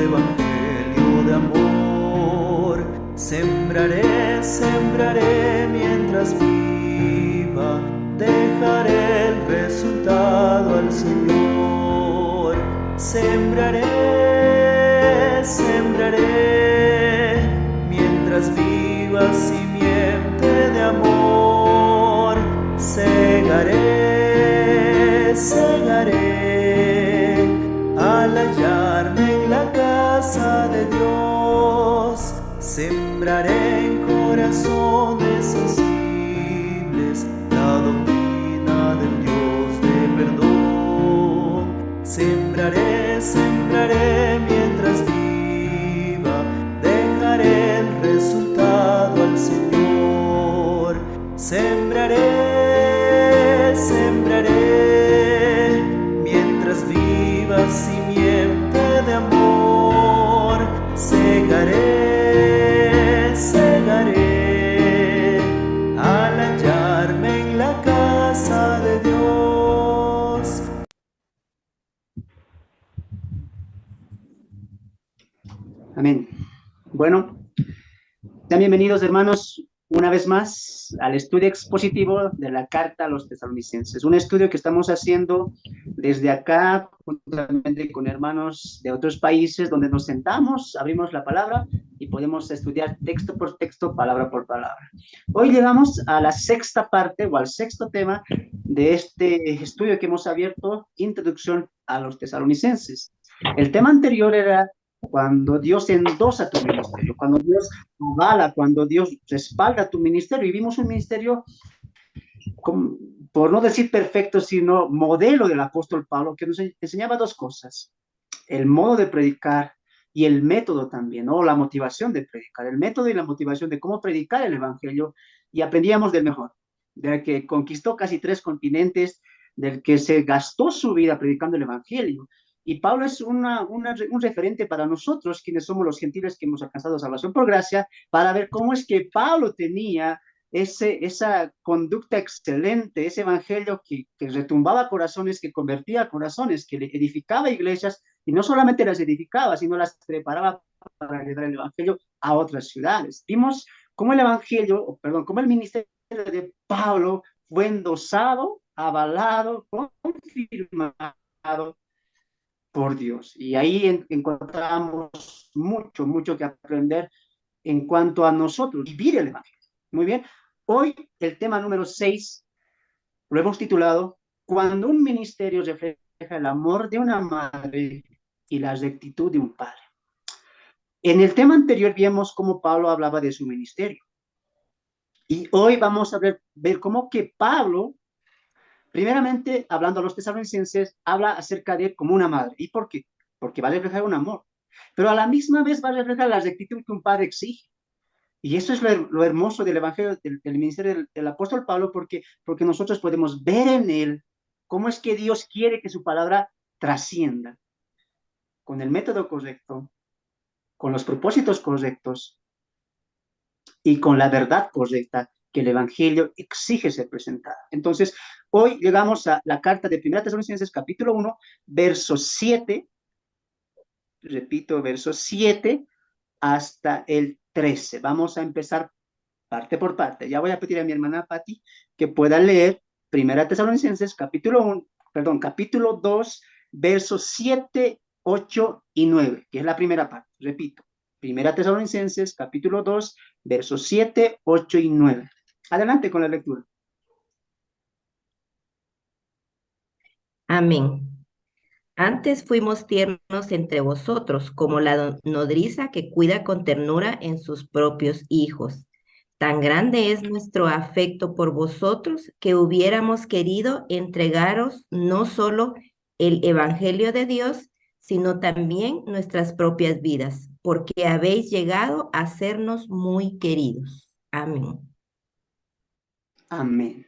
evangelio de amor. Sembraré, sembraré mientras viva, dejaré el resultado al Señor. Sembraré, sembraré mientras viva simiente de amor. Segaré, segaré al hallarme en la casa de Dios. Sembraré en corazones sensibles la doctrina del Dios de perdón. Sembraré, sembraré mientras viva, dejaré el resultado al Señor. Sembraré, sembraré mientras viva simiente de amor. Segaré, segaré al hallarme en la casa de Dios. Amén. Bueno, sean bienvenidos, hermanos, una vez más al estudio expositivo de la carta a los tesalonicenses. Un estudio que estamos haciendo desde acá, juntamente con hermanos de otros países, donde nos sentamos, abrimos la palabra y podemos estudiar texto por texto, palabra por palabra. Hoy llegamos a la sexta parte o al sexto tema de este estudio que hemos abierto, Introducción a los tesalonicenses. El tema anterior era cuando Dios endosa tu ministerio, cuando Dios avala, cuando Dios respalda tu ministerio. Y vimos un ministerio, por no decir perfecto, sino modelo del apóstol Pablo, que nos enseñaba dos cosas: el modo de predicar y el método también, o la motivación de predicar, el método y la motivación de cómo predicar el evangelio. Y aprendíamos del mejor, del que conquistó casi 3 continentes, del que se gastó su vida predicando el evangelio. Y Pablo es un referente para nosotros, quienes somos los gentiles que hemos alcanzado salvación por gracia, para ver cómo es que Pablo tenía esa conducta excelente, ese evangelio que retumbaba corazones, que convertía corazones, que edificaba iglesias, y no solamente las edificaba, sino las preparaba para llevar el evangelio a otras ciudades. Vimos cómo el evangelio, perdón, cómo el ministerio de Pablo fue endosado, avalado, confirmado por Dios. Y ahí encontramos mucho que aprender en cuanto a nosotros, vivir el evangelio. Muy bien. Hoy el tema número 6 lo hemos titulado Cuando un ministerio refleja el amor de una madre y la rectitud de un padre. En el tema anterior vimos cómo Pablo hablaba de su ministerio. Y hoy vamos a ver cómo que Pablo, primeramente hablando a los tesalonicenses, habla acerca de él como una madre. ¿Y por qué? Porque va a reflejar un amor. Pero a la misma vez va a reflejar la rectitud que un padre exige. Y eso es lo hermoso del evangelio, del ministerio del apóstol Pablo, porque nosotros podemos ver en él cómo es que Dios quiere que su palabra trascienda con el método correcto, con los propósitos correctos y con la verdad correcta que el evangelio exige ser presentada. Entonces, hoy llegamos a la carta de 1 Tesalonicenses capítulo 1, verso 7, repito, verso 7 hasta el 13. Vamos a empezar parte por parte. Ya voy a pedir a mi hermana Patti que pueda leer 1 Tesalonicenses capítulo 2, versos 7, 8 y 9, que es la primera parte. Repito, 1 Tesalonicenses capítulo 2, versos 7, 8 y 9. Adelante con la lectura. Amén. Antes fuimos tiernos entre vosotros, como la nodriza que cuida con ternura en sus propios hijos. Tan grande es nuestro afecto por vosotros que hubiéramos querido entregaros no solo el Evangelio de Dios, sino también nuestras propias vidas, porque habéis llegado a sernos muy queridos. Amén. Amén.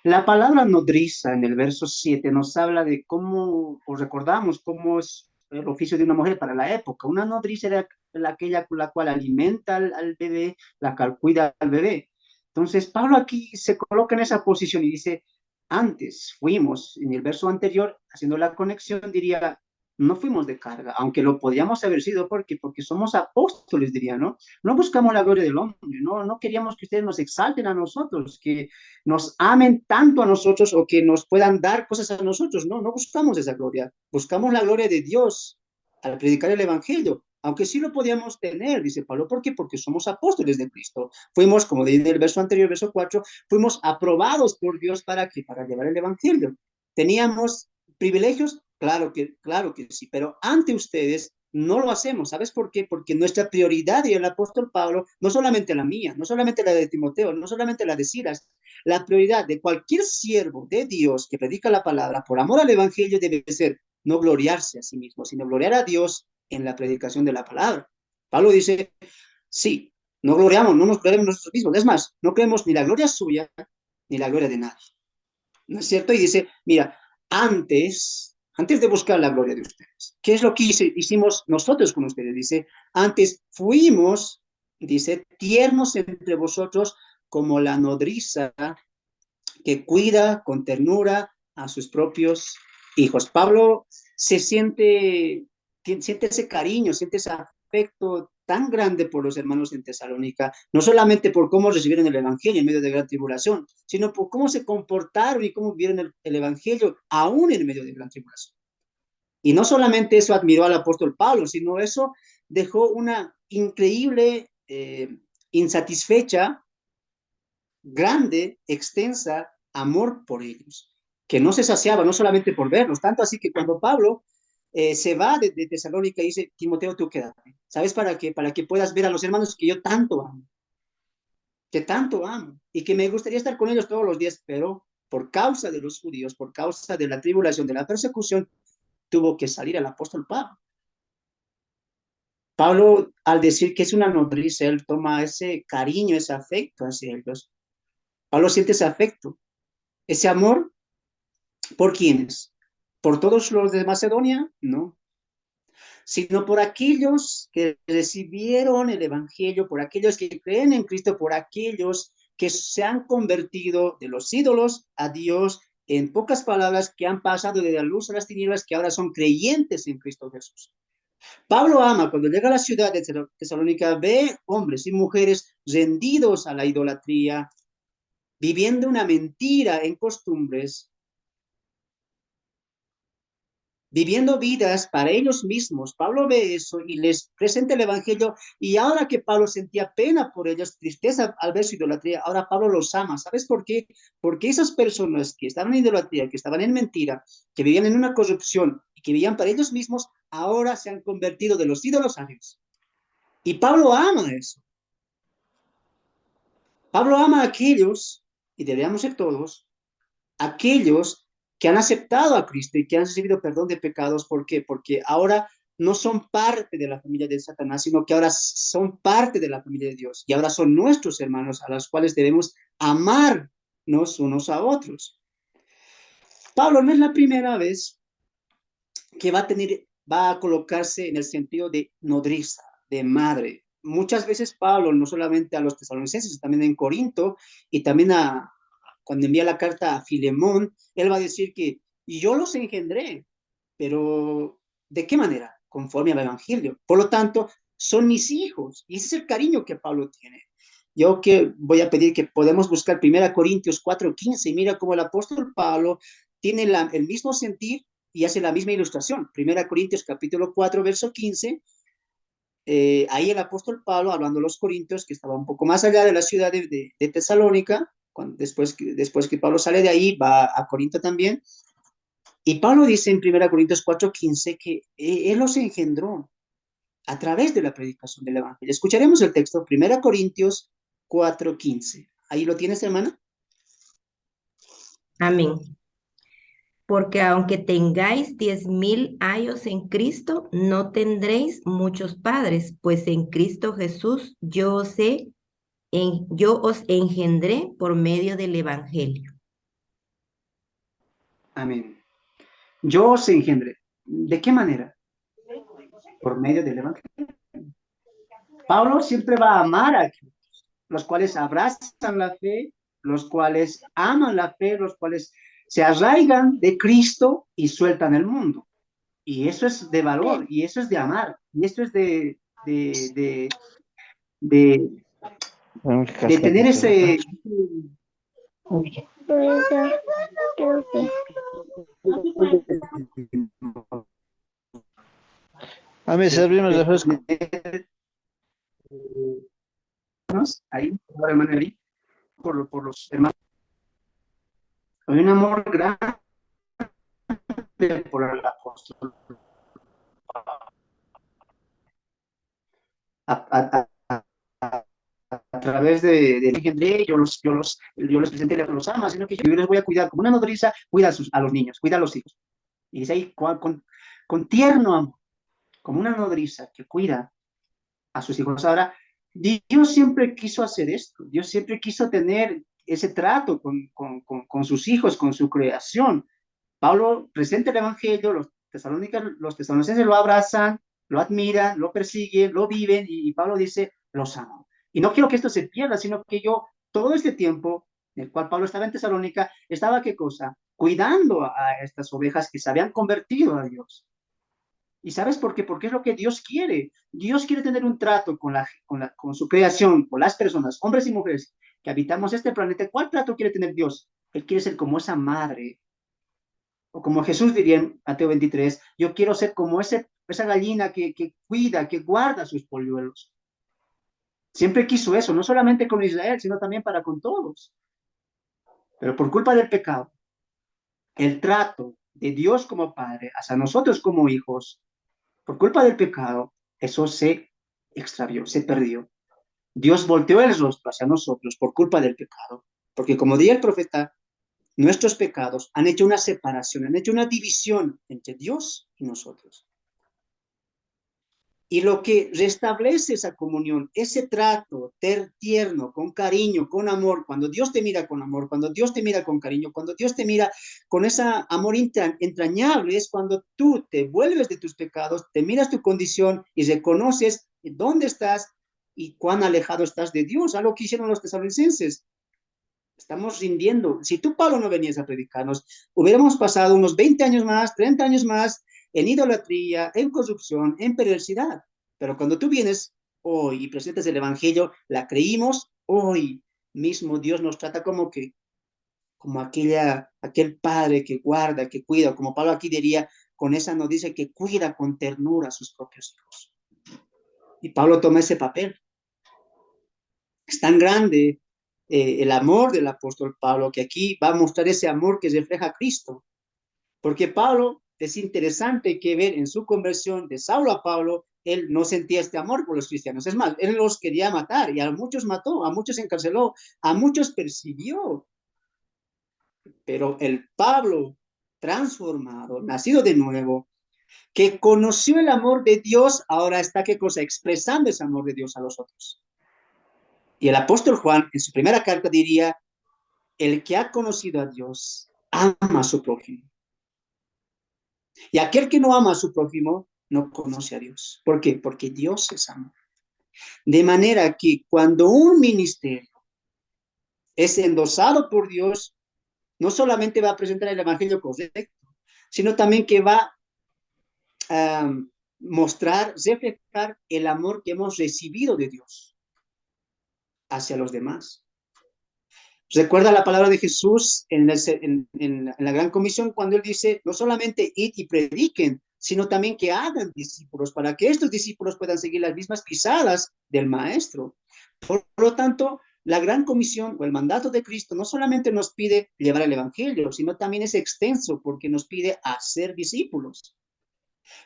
La palabra nodriza en el verso 7 nos habla de cómo, o recordamos cómo es el oficio de una mujer para la época. Una nodriza era aquella con la cual alimenta al bebé, la cual cuida al bebé. Entonces, Pablo aquí se coloca en esa posición y dice, antes fuimos, en el verso anterior, haciendo la conexión, diría, no fuimos de carga, aunque lo podíamos haber sido porque somos apóstoles, diría, ¿no? No buscamos la gloria del hombre, no queríamos que ustedes nos exalten a nosotros, que nos amen tanto a nosotros o que nos puedan dar cosas a nosotros, no buscamos esa gloria, buscamos la gloria de Dios al predicar el evangelio, aunque sí lo podíamos tener, dice Pablo, ¿por qué? Porque somos apóstoles de Cristo. Fuimos, como dice el verso anterior, verso 4, fuimos aprobados por Dios para llevar el evangelio. Teníamos privilegios, claro que sí, pero ante ustedes no lo hacemos. ¿Sabes por qué? Porque nuestra prioridad, y el apóstol Pablo, no solamente la mía, no solamente la de Timoteo, no solamente la de Silas, la prioridad de cualquier siervo de Dios que predica la palabra por amor al evangelio debe ser no gloriarse a sí mismo, sino gloriar a Dios en la predicación de la palabra. Pablo dice, sí, no gloriamos, no nos gloriamos nosotros mismos. Es más, no creemos ni la gloria suya ni la gloria de nadie. ¿No es cierto? Y dice, mira, antes de buscar la gloria de ustedes, ¿qué es lo que hicimos nosotros con ustedes? Dice, antes fuimos, dice, tiernos entre vosotros como la nodriza que cuida con ternura a sus propios hijos. Pablo siente ese cariño, siente ese afecto tan grande por los hermanos en Tesalónica, no solamente por cómo recibieron el Evangelio en medio de gran tribulación, sino por cómo se comportaron y cómo vieron el Evangelio aún en medio de gran tribulación. Y no solamente eso admiró al apóstol Pablo, sino eso dejó una increíble, insatisfecha, grande, extensa amor por ellos, que no se saciaba no solamente por verlos, tanto así que cuando Pablo se va de Tesalónica y dice, Timoteo, tú quédate, ¿sabes para qué? Para que puedas ver a los hermanos que yo tanto amo, y que me gustaría estar con ellos todos los días, pero por causa de los judíos, por causa de la tribulación, de la persecución, tuvo que salir el apóstol Pablo. Pablo, al decir que es una nodriza, él toma ese cariño, ese afecto hacia ellos. Pablo siente ese afecto, ese amor. ¿Por quiénes? ¿Por todos los de Macedonia? No, sino por aquellos que recibieron el Evangelio, por aquellos que creen en Cristo, por aquellos que se han convertido de los ídolos a Dios, en pocas palabras, que han pasado de la luz a las tinieblas, que ahora son creyentes en Cristo Jesús. Pablo ama, cuando llega a la ciudad de Tesalónica, ve hombres y mujeres rendidos a la idolatría, viviendo una mentira en costumbres, viviendo vidas para ellos mismos. Pablo ve eso y les presenta el Evangelio, y ahora que Pablo sentía pena por ellos, tristeza al ver su idolatría, ahora Pablo los ama. ¿Sabes por qué? Porque esas personas que estaban en idolatría, que estaban en mentira, que vivían en una corrupción y que vivían para ellos mismos, ahora se han convertido de los ídolos a Dios. Y Pablo ama eso. Pablo ama a aquellos, y deberíamos ser todos, aquellos que han aceptado a Cristo y que han recibido perdón de pecados. ¿Por qué? Porque ahora no son parte de la familia de Satanás, sino que ahora son parte de la familia de Dios, y ahora son nuestros hermanos a los cuales debemos amarnos unos a otros. Pablo no es la primera vez que va a colocarse en el sentido de nodriza, de madre. Muchas veces Pablo, no solamente a los tesalonicenses, también en Corinto, y también cuando envía la carta a Filemón, él va a decir que yo los engendré, pero ¿de qué manera? Conforme al Evangelio. Por lo tanto, son mis hijos, y ese es el cariño que Pablo tiene. Yo que voy a pedir que podamos buscar 1 Corintios 4:15, y mira cómo el apóstol Pablo tiene el mismo sentir y hace la misma ilustración. 1 Corintios capítulo 4, verso 15, ahí el apóstol Pablo, hablando a los corintios, que estaba un poco más allá de la ciudad de Tesalónica, después que Pablo sale de ahí, va a Corinto también, y Pablo dice en 1 Corintios 4:15 que él los engendró a través de la predicación del Evangelio. Escucharemos el texto, 1 Corintios 4:15. ¿Ahí lo tienes, hermana? Amén. Porque aunque tengáis 10.000 años en Cristo, no tendréis muchos padres, pues en Cristo Jesús yo os engendré por medio del Evangelio. Amén. Yo os engendré. ¿De qué manera? Por medio del Evangelio. Pablo siempre va a amar a aquellos, los cuales abrazan la fe, los cuales aman la fe, los cuales se arraigan de Cristo y sueltan el mundo. Y eso es de valor, y eso es de amar, y eso es de, Tenemos que de tener casar. A mí servimos de fresco. Ahí, hermano Eli, por los hermanos. Hay un amor grande por el apóstol. A través de Henry, yo les presenté los amas, sino que yo les voy a cuidar como una nodriza, cuida a los niños, cuida a los hijos. Y dice ahí, con tierno amor, como una nodriza que cuida a sus hijos. Ahora, Dios siempre quiso hacer esto, Dios siempre quiso tener ese trato con sus hijos, con su creación. Pablo presenta el Evangelio, los tesalonicenses lo abrazan, lo admiran, lo persiguen, lo viven, y Pablo dice, los amo. Y no quiero que esto se pierda, sino que yo, todo este tiempo, en el cual Pablo estaba en Tesalónica, estaba, ¿qué cosa? Cuidando a estas ovejas que se habían convertido a Dios. ¿Y sabes por qué? Porque es lo que Dios quiere. Dios quiere tener un trato con su creación, con las personas, hombres y mujeres, que habitamos este planeta. ¿Cuál trato quiere tener Dios? Él quiere ser como esa madre, o como Jesús diría en Mateo 23, yo quiero ser como esa gallina que cuida, que guarda sus polluelos. Siempre quiso eso, no solamente con Israel, sino también para con todos. Pero por culpa del pecado, el trato de Dios como Padre hacia nosotros como hijos, por culpa del pecado, eso se extravió, se perdió. Dios volteó el rostro hacia nosotros por culpa del pecado. Porque como diría el profeta, nuestros pecados han hecho una separación, han hecho una división entre Dios y nosotros. Y lo que restablece esa comunión, ese trato tierno, con cariño, con amor, cuando Dios te mira con amor, cuando Dios te mira con cariño, cuando Dios te mira con ese amor entrañable, es cuando tú te vuelves de tus pecados, te miras tu condición y reconoces dónde estás y cuán alejado estás de Dios, a lo que hicieron los tesalonicenses. Estamos rindiendo. Si tú, Pablo, no venías a predicarnos, hubiéramos pasado unos 20 años más, 30 años más en idolatría, en corrupción, en perversidad. Pero cuando tú vienes hoy y presentas el Evangelio, la creímos, hoy mismo Dios nos trata como aquel padre que guarda, que cuida, como Pablo aquí diría, con esa nos dice que cuida con ternura a sus propios hijos. Y Pablo toma ese papel. Es tan grande el amor del apóstol Pablo, que aquí va a mostrar ese amor que refleja a Cristo. Porque Pablo, es interesante que ver en su conversión de Saulo a Pablo, él no sentía este amor por los cristianos. Es más, él los quería matar y a muchos mató, a muchos encarceló, a muchos persiguió. Pero el Pablo transformado, nacido de nuevo, que conoció el amor de Dios, ahora está, ¿qué cosa? Expresando ese amor de Dios a los otros. Y el apóstol Juan, en su primera carta, diría, el que ha conocido a Dios ama a su prójimo. Y aquel que no ama a su prójimo no conoce a Dios. ¿Por qué? Porque Dios es amor. De manera que cuando un ministerio es endosado por Dios, no solamente va a presentar el evangelio correcto, sino también que va a mostrar, reflejar el amor que hemos recibido de Dios hacia los demás. Recuerda la palabra de Jesús en la Gran Comisión cuando Él dice, no solamente id y prediquen, sino también que hagan discípulos, para que estos discípulos puedan seguir las mismas pisadas del Maestro. Por lo tanto, la Gran Comisión o el mandato de Cristo no solamente nos pide llevar el Evangelio, sino también es extenso porque nos pide hacer discípulos.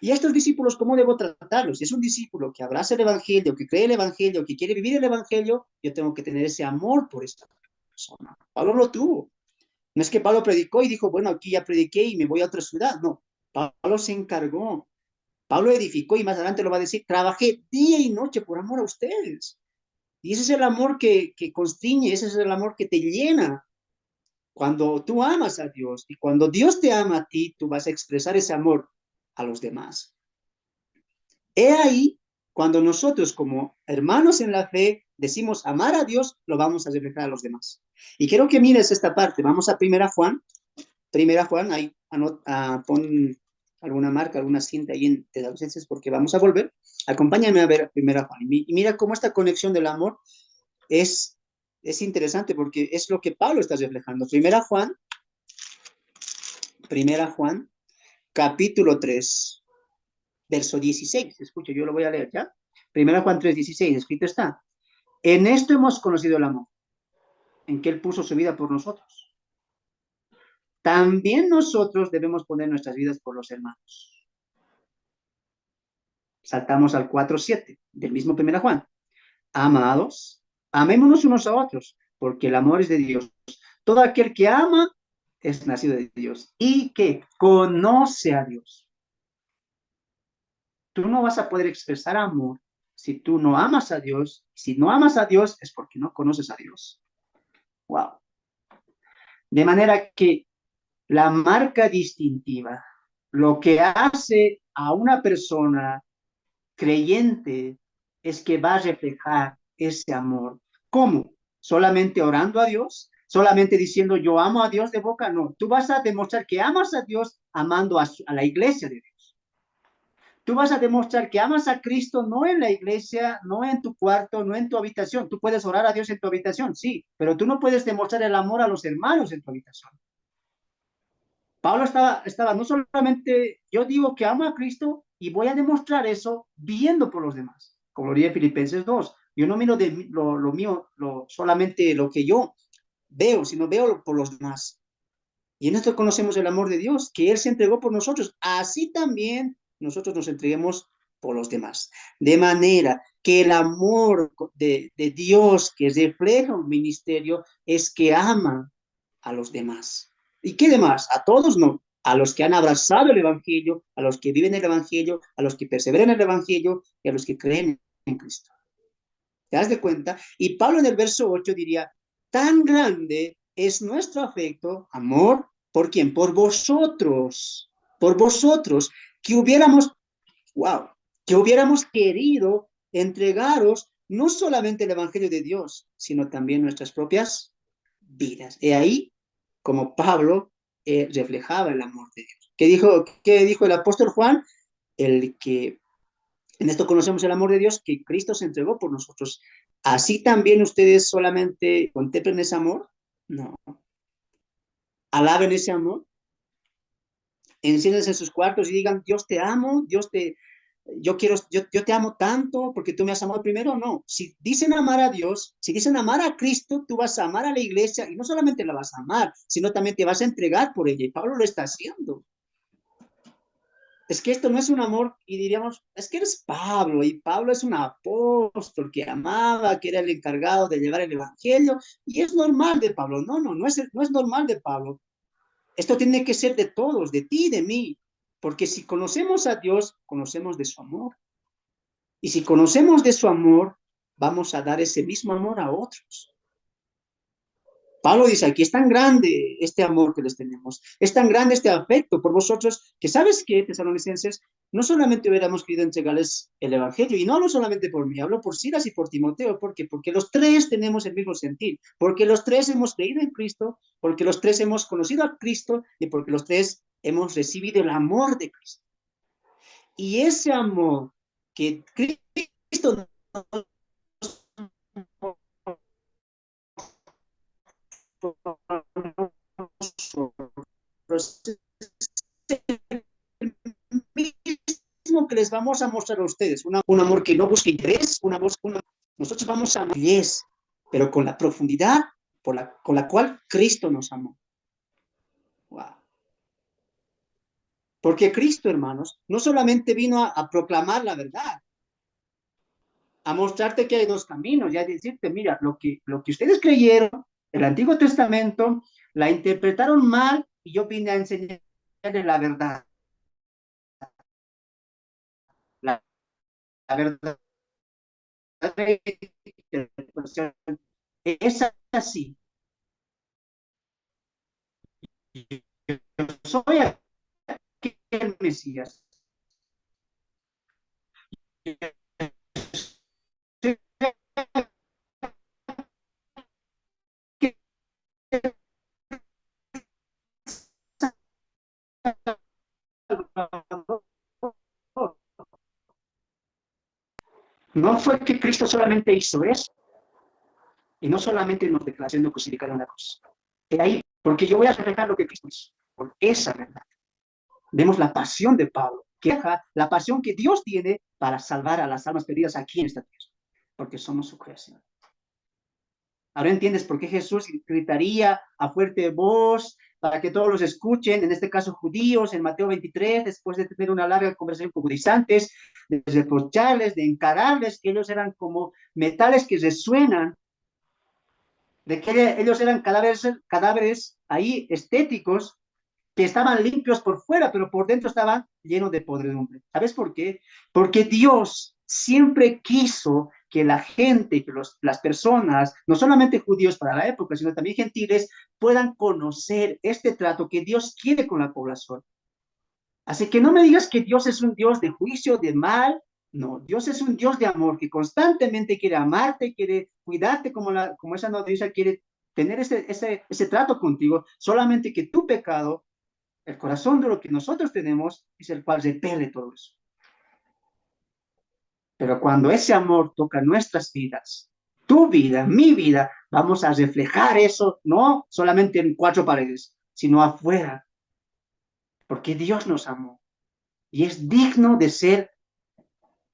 Y a estos discípulos, ¿cómo debo tratarlos? Si es un discípulo que abraza el Evangelio, que cree el Evangelio, que quiere vivir el Evangelio, yo tengo que tener ese amor por esta persona. Pablo lo tuvo. No es que Pablo predicó y dijo, bueno, aquí ya prediqué y me voy a otra ciudad. No, Pablo se encargó. Pablo edificó y más adelante lo va a decir, trabajé día y noche por amor a ustedes. Y ese es el amor que constriñe, ese es el amor que te llena. Cuando tú amas a Dios y cuando Dios te ama a ti, tú vas a expresar ese amor a los demás. He ahí cuando nosotros como hermanos en la fe decimos amar a Dios, lo vamos a reflejar a los demás. Y quiero que mires esta parte. Vamos a Primera Juan, ahí pon alguna marca, alguna cinta ahí en Tesalonicenses, porque vamos a volver. Acompáñame a ver primera Juan. Y mira cómo esta conexión del amor es, es interesante, porque es lo que Pablo está reflejando. Primera Juan, capítulo 3, verso 16. Escucha, yo lo voy a leer, ¿ya? Primera Juan 3, 16, escrito está. En esto hemos conocido el amor, en que Él puso su vida por nosotros. También nosotros debemos poner nuestras vidas por los hermanos. Saltamos al 4:7 del mismo Primera Juan. Amados, amémonos unos a otros, porque el amor es de Dios. Todo aquel que ama es nacido de Dios y que conoce a Dios. Tú no vas a poder expresar amor si tú no amas a Dios. Si no amas a Dios es porque no conoces a Dios. Wow. De manera que la marca distintiva, lo que hace a una persona creyente es que va a reflejar ese amor. ¿Cómo? ¿Solamente orando a Dios? ¿Solamente diciendo yo amo a Dios de boca? No, tú vas a demostrar que amas a Dios amando a la iglesia de Dios. Tú vas a demostrar que amas a Cristo no en la iglesia, no en tu cuarto, no en tu habitación. Tú puedes orar a Dios en tu habitación, sí, pero tú no puedes demostrar el amor a los hermanos en tu habitación. Pablo estaba no solamente, yo digo que amo a Cristo y voy a demostrar eso viendo por los demás, como lo dice Filipenses 2. Yo no miro de lo mío, solamente lo que yo veo, sino veo por los demás. Y en esto conocemos el amor de Dios, que Él se entregó por nosotros. Así también nosotros nos entreguemos por los demás. De manera que el amor de Dios que refleja un ministerio es que ama a los demás. ¿Y qué demás? A todos no. A los que han abrazado el Evangelio, a los que viven el Evangelio, a los que perseveran en el Evangelio y a los que creen en Cristo. ¿Te das de cuenta? Y Pablo en el verso 8 diría, tan grande es nuestro afecto, amor, ¿por quién? Por vosotros, que hubiéramos, wow, que hubiéramos querido entregaros no solamente el Evangelio de Dios, sino también nuestras propias vidas. Y ahí, como Pablo reflejaba el amor de Dios. ¿Qué dijo el apóstol Juan? El que en esto conocemos el amor de Dios, que Cristo se entregó por nosotros. ¿Así también ustedes solamente contemplen ese amor? No. Alaben ese amor. Enciéndense en sus cuartos y digan, Dios te amo, yo te amo tanto porque tú me has amado primero. No. Si dicen amar a Dios, si dicen amar a Cristo, tú vas a amar a la iglesia y no solamente la vas a amar, sino también te vas a entregar por ella. Y Pablo lo está haciendo. Es que esto no es un amor, y diríamos, es que eres Pablo, y Pablo es un apóstol que amaba, que era el encargado de llevar el evangelio, y es normal de Pablo. No, no es normal de Pablo. Esto tiene que ser de todos, de ti y de mí, porque si conocemos a Dios, conocemos de su amor. Y si conocemos de su amor, vamos a dar ese mismo amor a otros. Pablo dice aquí, es tan grande este amor que les tenemos, es tan grande este afecto por vosotros, que sabes que, tesalonicenses, no solamente hubiéramos querido entregarles el evangelio, y no hablo solamente por mí, hablo por Silas y por Timoteo. ¿Por qué? Porque los tres tenemos el mismo sentir, porque los tres hemos creído en Cristo, porque los tres hemos conocido a Cristo, y porque los tres hemos recibido el amor de Cristo. Y ese amor que Cristo nos mismo que les vamos a mostrar a ustedes, un amor que no busca interés, nosotros vamos a amar, pero con la profundidad con la cual Cristo nos amó. Wow. Porque Cristo, hermanos, no solamente vino a proclamar la verdad, a mostrarte que hay dos caminos, y a decirte, mira, lo que ustedes creyeron, el Antiguo Testamento, la interpretaron mal, y yo vine a enseñarles la verdad. La verdad es así. Yo soy el Mesías. No fue que Cristo solamente hizo eso, y no solamente nos declaró siendo crucificado en la cruz. De ahí, porque yo voy a reflejar lo que Cristo hizo, por esa verdad. Vemos la pasión de Pablo, que deja la pasión que Dios tiene para salvar a las almas perdidas aquí en esta tierra, porque somos su creación. Ahora entiendes por qué Jesús gritaría a fuerte voz para que todos los escuchen, en este caso judíos, en Mateo 23, después de tener una larga conversación con judaizantes, de reprocharles, de encararles, que ellos eran como metales que resuenan, de que ellos eran cadáveres ahí estéticos, que estaban limpios por fuera, pero por dentro estaban llenos de podredumbre. ¿Sabes por qué? Porque Dios siempre quiso que la gente, que las personas, no solamente judíos para la época, sino también gentiles, puedan conocer este trato que Dios quiere con la población. Así que no me digas que Dios es un Dios de juicio, de mal. No, Dios es un Dios de amor que constantemente quiere amarte, quiere cuidarte como esa nodriza quiere tener ese trato contigo, solamente que tu pecado, el corazón de lo que nosotros tenemos, es el cual repele todo eso. Pero cuando ese amor toca nuestras vidas, tu vida, mi vida, vamos a reflejar eso, no solamente en cuatro paredes, sino afuera, porque Dios nos amó. Y es digno de ser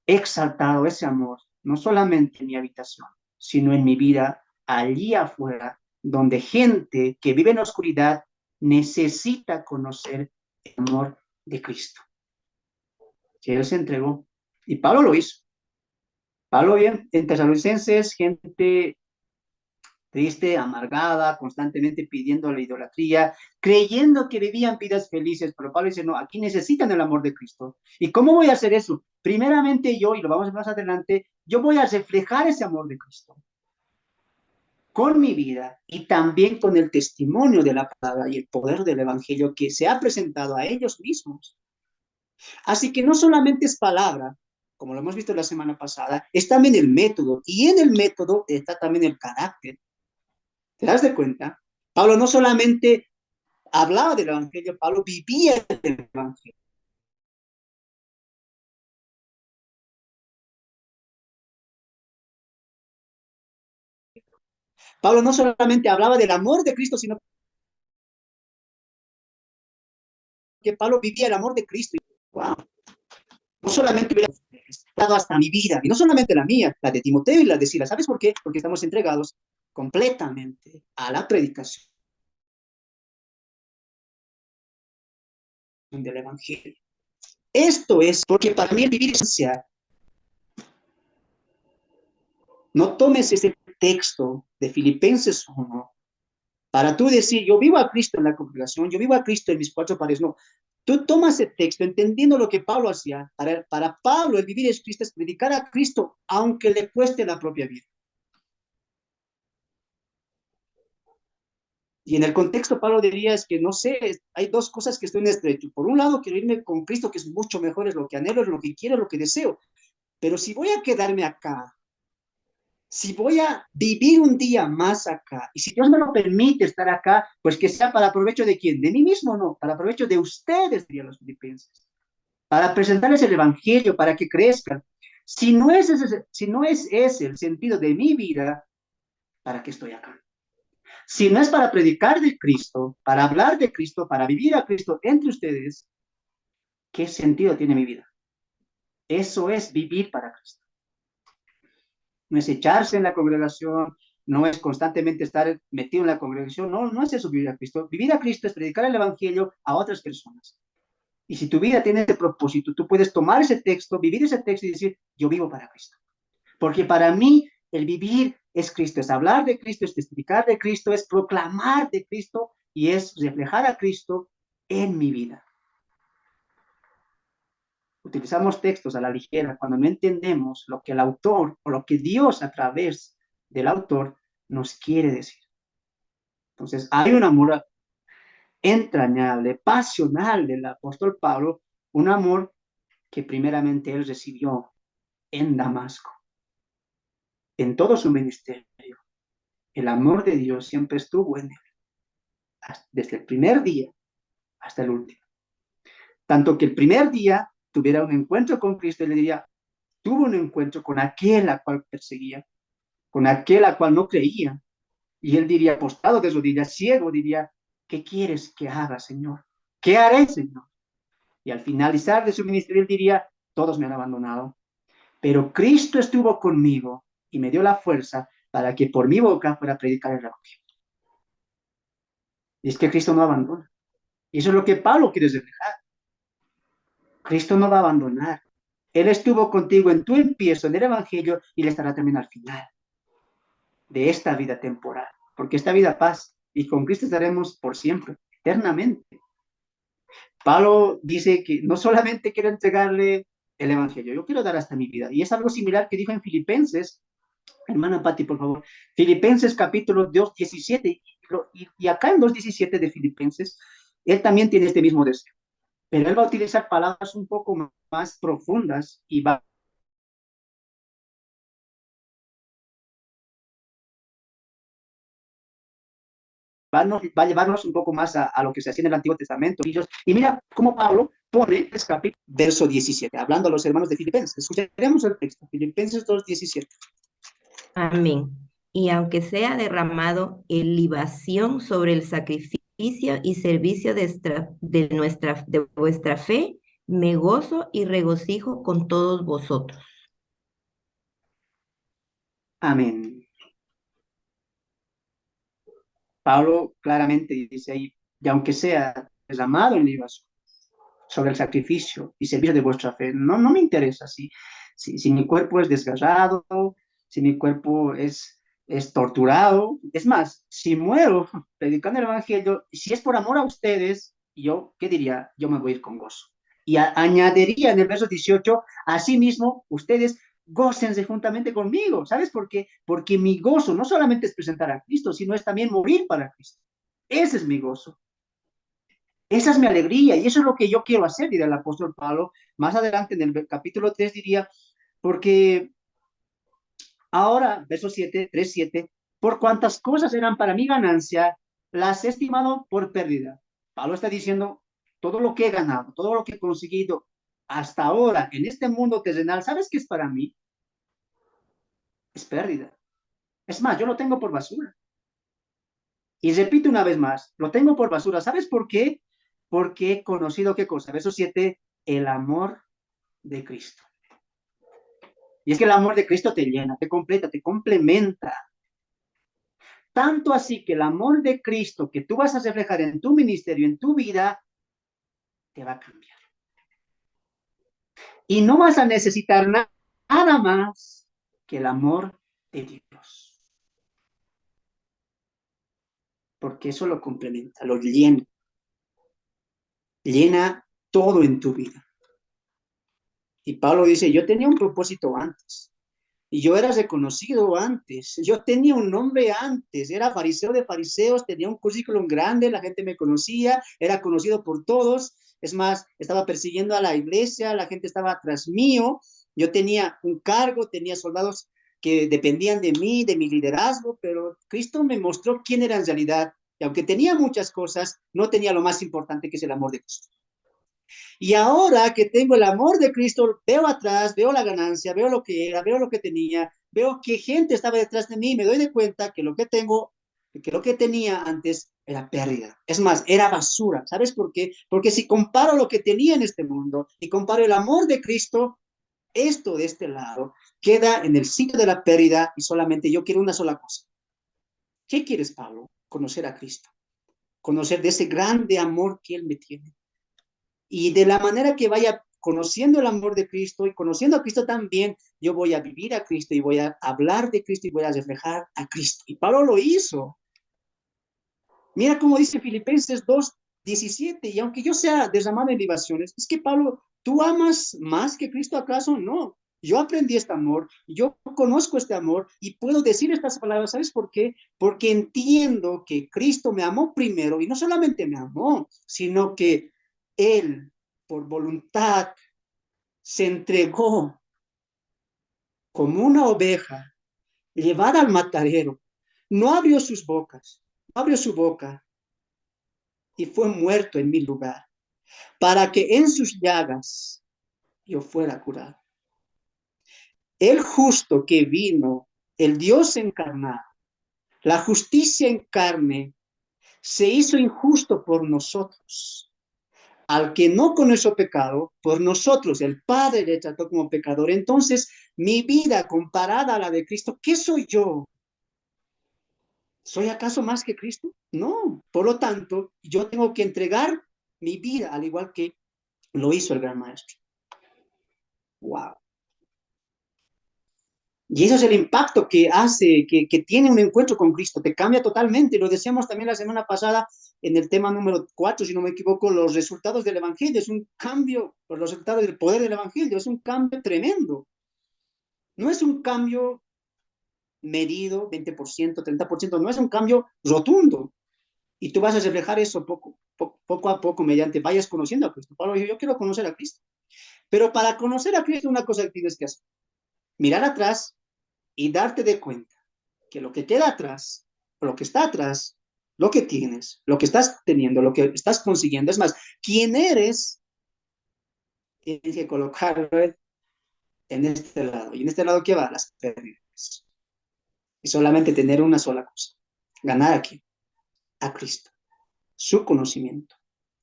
exaltado ese amor, no solamente en mi habitación, sino en mi vida allí afuera, donde gente que vive en la oscuridad necesita conocer el amor de Cristo, que Él se entregó. Y Pablo lo hizo. Pablo bien en Tesalonicenses, gente triste, amargada, constantemente pidiendo la idolatría, creyendo que vivían vidas felices, pero Pablo dice, no, aquí necesitan el amor de Cristo. ¿Y cómo voy a hacer eso? Primeramente yo, y lo vamos a ver más adelante, yo voy a reflejar ese amor de Cristo con mi vida y también con el testimonio de la palabra y el poder del evangelio que se ha presentado a ellos mismos. Así que no solamente es palabra, como lo hemos visto la semana pasada, es también el método, y en el método está también el carácter. ¿Te das de cuenta? Pablo no solamente hablaba del evangelio, Pablo vivía el evangelio. Pablo no solamente hablaba del amor de Cristo, sino que Pablo vivía el amor de Cristo. Wow. No solamente hubiera dado hasta mi vida, y no solamente la mía, la de Timoteo y la de Silas. ¿Sabes por qué? Porque estamos entregados completamente a la predicación del evangelio. Esto es porque para mí el vivir es esencial. No tomes ese texto de Filipenses 1 para tú decir, yo vivo a Cristo en la congregación, yo vivo a Cristo en mis cuatro paredes. No, tú tomas ese texto entendiendo lo que Pablo hacía. Para Pablo el vivir es Cristo, es predicar a Cristo, aunque le cueste la propia vida. Y en el contexto, Pablo diría es que, no sé, hay dos cosas que estoy en estrecho. Por un lado, quiero irme con Cristo, que es mucho mejor, es lo que anhelo, es lo que quiero, es lo que deseo. Pero si voy a quedarme acá, si voy a vivir un día más acá, y si Dios me lo permite estar acá, pues que sea para provecho de quién, de mí mismo, no, para provecho de ustedes, dirían los filipenses, para presentarles el evangelio, para que crezcan. Si no es ese el sentido de mi vida, ¿para qué estoy acá? Si no es para predicar de Cristo, para hablar de Cristo, para vivir a Cristo entre ustedes, ¿qué sentido tiene mi vida? Eso es vivir para Cristo. No es echarse en la congregación, no es constantemente estar metido en la congregación, no es eso vivir a Cristo. Vivir a Cristo es predicar el evangelio a otras personas. Y si tu vida tiene ese propósito, tú puedes tomar ese texto, vivir ese texto y decir, yo vivo para Cristo. Porque para mí el vivir es Cristo, es hablar de Cristo, es testificar de Cristo, es proclamar de Cristo y es reflejar a Cristo en mi vida. Utilizamos textos a la ligera cuando no entendemos lo que el autor o lo que Dios a través del autor nos quiere decir. Entonces, hay un amor entrañable, pasional del apóstol Pablo, un amor que primeramente él recibió en Damasco, en todo su ministerio. El amor de Dios siempre estuvo en él, desde el primer día hasta el último. Tanto que el primer día tuviera un encuentro con Cristo y le diría, tuvo un encuentro con aquel a cual perseguía, con aquel a cual no creía. Y él diría, postrado de rodillas, ciego, diría, ¿qué quieres que haga, Señor? ¿Qué haré, Señor? Y al finalizar de su ministerio, él diría, todos me han abandonado, pero Cristo estuvo conmigo y me dio la fuerza para que por mi boca fuera a predicar el evangelio. Y es que Cristo no abandona. Y eso es lo que Pablo quiere reflejar. Cristo no va a abandonar. Él estuvo contigo en tu empiezo en el evangelio y le estará también al final de esta vida temporal, porque esta vida pasa y con Cristo estaremos por siempre, eternamente. Pablo dice que no solamente quiero entregarle el evangelio, yo quiero dar hasta mi vida. Y es algo similar que dijo en Filipenses, hermana Patti, por favor, Filipenses capítulo 2, 17, y acá en 2:17 de Filipenses, él también tiene este mismo deseo, pero él va a utilizar palabras un poco más profundas y va a llevarnos un poco más a lo que se hacía en el Antiguo Testamento. Y mira cómo Pablo pone el capítulo, verso 17, hablando a los hermanos de Filipenses. Escucharemos el texto, Filipenses 2:17. Amén. Y aunque sea derramado en libación sobre el sacrificio y servicio de vuestra fe, me gozo y regocijo con todos vosotros. Amén. Pablo claramente dice ahí, y aunque sea derramado en libación sobre el sacrificio y servicio de vuestra fe, no me interesa si mi cuerpo es desgarrado, si mi cuerpo es torturado. Es más, si muero predicando el evangelio, si es por amor a ustedes, yo, ¿qué diría? Yo me voy a ir con gozo. Y añadiría en el verso 18, asimismo, ustedes gócense juntamente conmigo. ¿Sabes por qué? Porque mi gozo no solamente es presentar a Cristo, sino es también morir para Cristo. Ese es mi gozo. Esa es mi alegría y eso es lo que yo quiero hacer, diría el apóstol Pablo. Más adelante en el capítulo 3 diría, porque ahora, verso 7, 3, 7, por cuantas cosas eran para mi ganancia, las he estimado por pérdida. Pablo está diciendo, todo lo que he ganado, todo lo que he conseguido hasta ahora en este mundo terrenal, ¿sabes qué es para mí? Es pérdida. Es más, yo lo tengo por basura. Y repito una vez más, lo tengo por basura. ¿Sabes por qué? Porque he conocido qué cosa. Verso 7, el amor de Cristo. Y es que el amor de Cristo te llena, te completa, te complementa. Tanto así que el amor de Cristo que tú vas a reflejar en tu ministerio, en tu vida, te va a cambiar. Y no vas a necesitar nada más que el amor de Dios. Porque eso lo complementa, lo llena. Llena todo en tu vida. Y Pablo dice, yo tenía un propósito antes. Y yo era reconocido antes, yo tenía un nombre antes, era fariseo de fariseos, tenía un currículum grande, la gente me conocía, era conocido por todos, es más, estaba persiguiendo a la iglesia, la gente estaba tras mío, yo tenía un cargo, tenía soldados que dependían de mí, de mi liderazgo, pero Cristo me mostró quién era en realidad, y aunque tenía muchas cosas, no tenía lo más importante que es el amor de Cristo. Y ahora que tengo el amor de Cristo, veo atrás, veo la ganancia, veo lo que era, veo lo que tenía, veo que gente estaba detrás de mí, me doy de cuenta que lo que tengo, que lo que tenía antes era pérdida. Es más, era basura. ¿Sabes por qué? Porque si comparo lo que tenía en este mundo y comparo el amor de Cristo, esto de este lado queda en el sitio de la pérdida y solamente yo quiero una sola cosa. ¿Qué quieres, Pablo? Conocer a Cristo. Conocer de ese grande amor que Él me tiene. Y de la manera que vaya conociendo el amor de Cristo y conociendo a Cristo también, yo voy a vivir a Cristo y voy a hablar de Cristo y voy a reflejar a Cristo. Y Pablo lo hizo. Mira cómo dice Filipenses 2:17, y aunque yo sea derramado en libaciones, es que Pablo, ¿tú amas más que Cristo acaso? No. Yo aprendí este amor, yo conozco este amor y puedo decir estas palabras. ¿Sabes por qué? Porque entiendo que Cristo me amó primero y no solamente me amó, sino que Él, por voluntad, se entregó como una oveja llevada al matadero. No abrió sus bocas, no abrió su boca y fue muerto en mi lugar, para que en sus llagas yo fuera curado. el justo que vino, el Dios encarnado, la justicia en carne, se hizo injusto por nosotros. Al que no conoció pecado, por nosotros el Padre le trató como pecador. Entonces, mi vida comparada a la de Cristo, ¿qué soy yo? ¿Soy acaso más que Cristo? No. Por lo tanto, yo tengo que entregar mi vida al igual que lo hizo el gran maestro. Wow. Y eso es el impacto que hace, que tiene un encuentro con Cristo, te cambia totalmente. Lo decíamos también la semana pasada en el tema número 4, si no me equivoco, los resultados del Evangelio. Es un cambio, los resultados del poder del Evangelio, es un cambio tremendo. No es un cambio medido, 20%, 30%, no es un cambio rotundo. Y tú vas a reflejar eso poco a poco mediante vayas conociendo a Cristo. Pablo, yo quiero conocer a Cristo. Pero para conocer a Cristo, una cosa que tienes que hacer, mirar atrás y darte de cuenta que lo que queda atrás, lo que está atrás, lo que tienes, lo que estás teniendo, lo que estás consiguiendo, es más, quién eres, tienes que colocarlo en este lado. ¿Y en este lado qué va? Las pérdidas. Y solamente tener una sola cosa, ganar aquí, a Cristo, su conocimiento.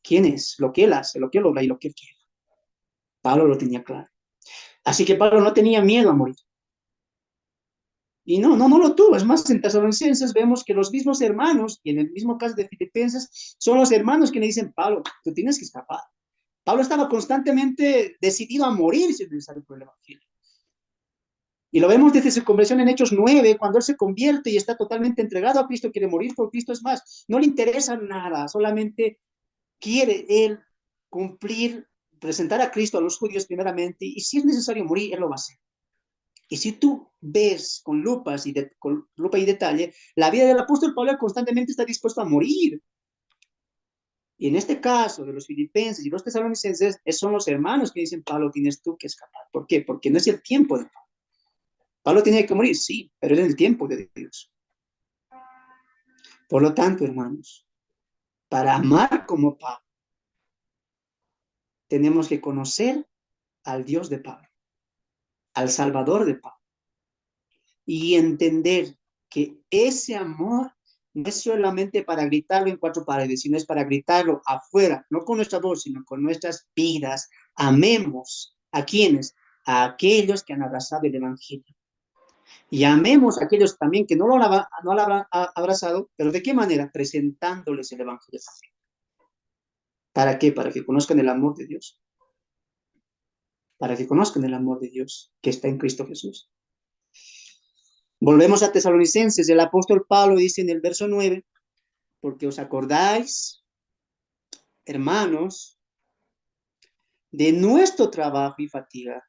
¿Quién es? Lo que él hace, lo que él logra y lo que él quiere. Pablo lo tenía claro. Así que Pablo no tenía miedo a morir. Y no lo tuvo. Es más, en Tesalonicenses vemos que los mismos hermanos, y en el mismo caso de Filipenses, son los hermanos que le dicen, Pablo, tú tienes que escapar. Pablo estaba constantemente decidido a morir si es necesario por el Evangelio. Y lo vemos desde su conversión en Hechos 9, cuando él se convierte y está totalmente entregado a Cristo, quiere morir por Cristo. Es más, no le interesa nada, solamente quiere él cumplir, presentar a Cristo a los judíos primeramente, y si es necesario morir, él lo va a hacer. Y si tú ves con con lupa y detalle, la vida del apóstol Pablo constantemente está dispuesto a morir. Y en este caso de los filipenses y los tesalonicenses, son los hermanos que dicen, Pablo, tienes tú que escapar. ¿Por qué? Porque no es el tiempo de Pablo. Pablo tenía que morir, sí, pero es el tiempo de Dios. Por lo tanto, hermanos, para amar como Pablo, tenemos que conocer al Dios de Pablo, al Salvador de Pablo, y entender que ese amor no es solamente para gritarlo en cuatro paredes, sino es para gritarlo afuera, no con nuestra voz, sino con nuestras vidas. Amemos a quienes, a aquellos que han abrazado el Evangelio. Y amemos a aquellos también que no lo han abrazado, pero ¿de qué manera? Presentándoles el Evangelio. ¿Para qué? Para que conozcan el amor de Dios. Para que conozcan el amor de Dios que está en Cristo Jesús. Volvemos a Tesalonicenses, el apóstol Pablo dice en el verso 9, porque os acordáis, hermanos, de nuestro trabajo y fatiga,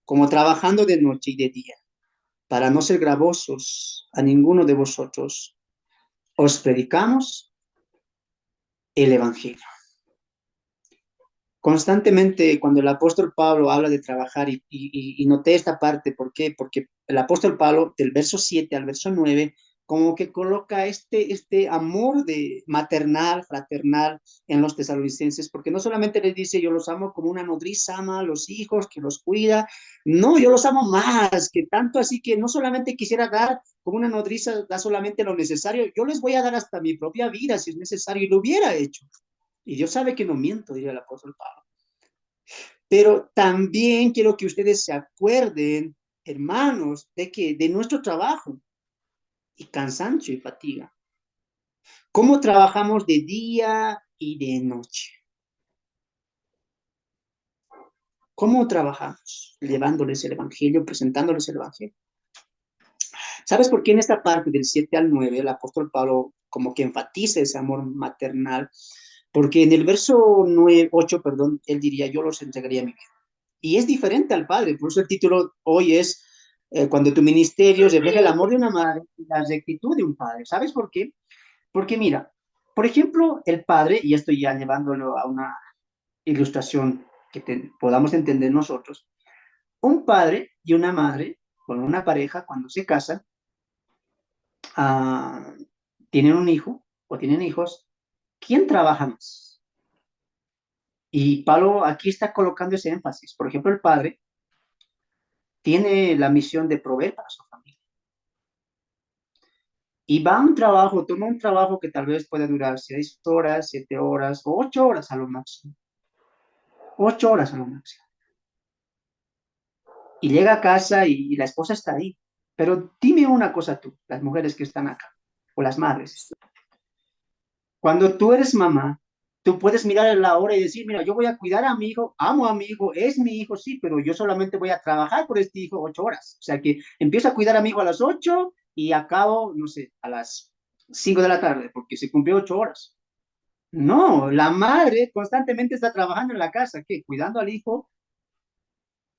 como trabajando de noche y de día, para no ser gravosos a ninguno de vosotros, os predicamos el Evangelio. Constantemente, cuando el apóstol Pablo habla de trabajar, y noté esta parte, ¿por qué? Porque el apóstol Pablo, del verso 7 al verso 9, como que coloca este amor de maternal, fraternal en los tesalonicenses, porque no solamente les dice, yo los amo como una nodriza ama a los hijos, que los cuida, no, yo los amo más, que tanto así que no solamente quisiera dar como una nodriza, da solamente lo necesario, yo les voy a dar hasta mi propia vida si es necesario, y lo hubiera hecho. Y Dios sabe que no miento, diría el apóstol Pablo. Pero también quiero que ustedes se acuerden, hermanos, de nuestro trabajo y cansancio y fatiga. ¿Cómo trabajamos de día y de noche? ¿Cómo trabajamos? Llevándoles el Evangelio, presentándoles el Evangelio. ¿Sabes por qué en esta parte del 7 al 9 el apóstol Pablo como que enfatiza ese amor maternal? Porque en el verso 8, perdón, él diría, yo los entregaría a mi vida. Y es diferente al Padre, por eso el título hoy es cuando tu ministerio refleja el amor de una madre y la rectitud de un padre. ¿Sabes por qué? Porque mira, por ejemplo, el padre, y estoy ya llevándolo a una ilustración que podamos entender nosotros, un padre y una madre con una pareja cuando se casan, ah, tienen un hijo o tienen hijos, ¿quién trabaja más? Y Pablo aquí está colocando ese énfasis. Por ejemplo, el padre tiene la misión de proveer para su familia. Y va a un trabajo, toma un trabajo que tal vez pueda durar 6 horas, 7 horas o 8 horas a lo máximo. 8 horas a lo máximo. Y llega a casa y la esposa está ahí. Pero dime una cosa tú, las mujeres que están acá, o las madres. Cuando tú eres mamá, tú puedes mirar la hora y decir, mira, yo voy a cuidar a mi hijo, amo a mi hijo, es mi hijo, sí, pero yo solamente voy a trabajar por este hijo 8 horas. O sea que empiezo a cuidar a mi hijo a las 8 y acabo, no sé, a las 5 de la tarde, porque se cumplió 8 horas. No, la madre constantemente está trabajando en la casa, ¿qué? Cuidando al hijo,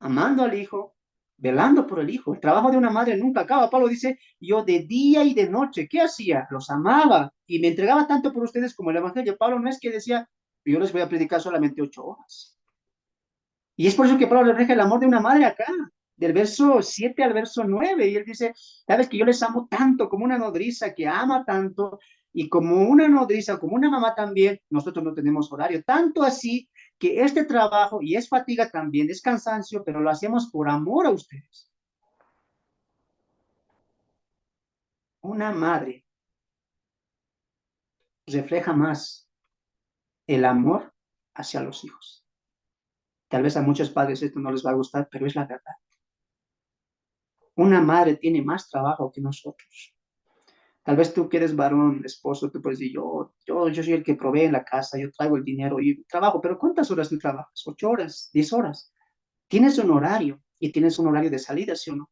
amando al hijo, velando por el hijo. El trabajo de una madre nunca acaba. Pablo dice, yo de día y de noche, ¿qué hacía? Los amaba y me entregaba tanto por ustedes como el evangelio. Pablo no es que decía, yo les voy a predicar solamente 8 horas. Y es por eso que Pablo refleja el amor de una madre acá, del verso 7 al verso 9. Y él dice, sabes que yo les amo tanto como una nodriza que ama tanto, y como una nodriza, como una mamá también, nosotros no tenemos horario. Tanto así que este trabajo, y es fatiga también, es cansancio, pero lo hacemos por amor a ustedes. Una madre refleja más el amor hacia los hijos. Tal vez a muchos padres esto no les va a gustar, pero es la verdad. Una madre tiene más trabajo que nosotros. Tal vez tú que eres varón, esposo, tú puedes decir, yo soy el que provee en la casa, yo traigo el dinero y trabajo, pero ¿cuántas horas tú trabajas? 8 horas, 10 horas. Tienes un horario y tienes un horario de salida, ¿sí o no?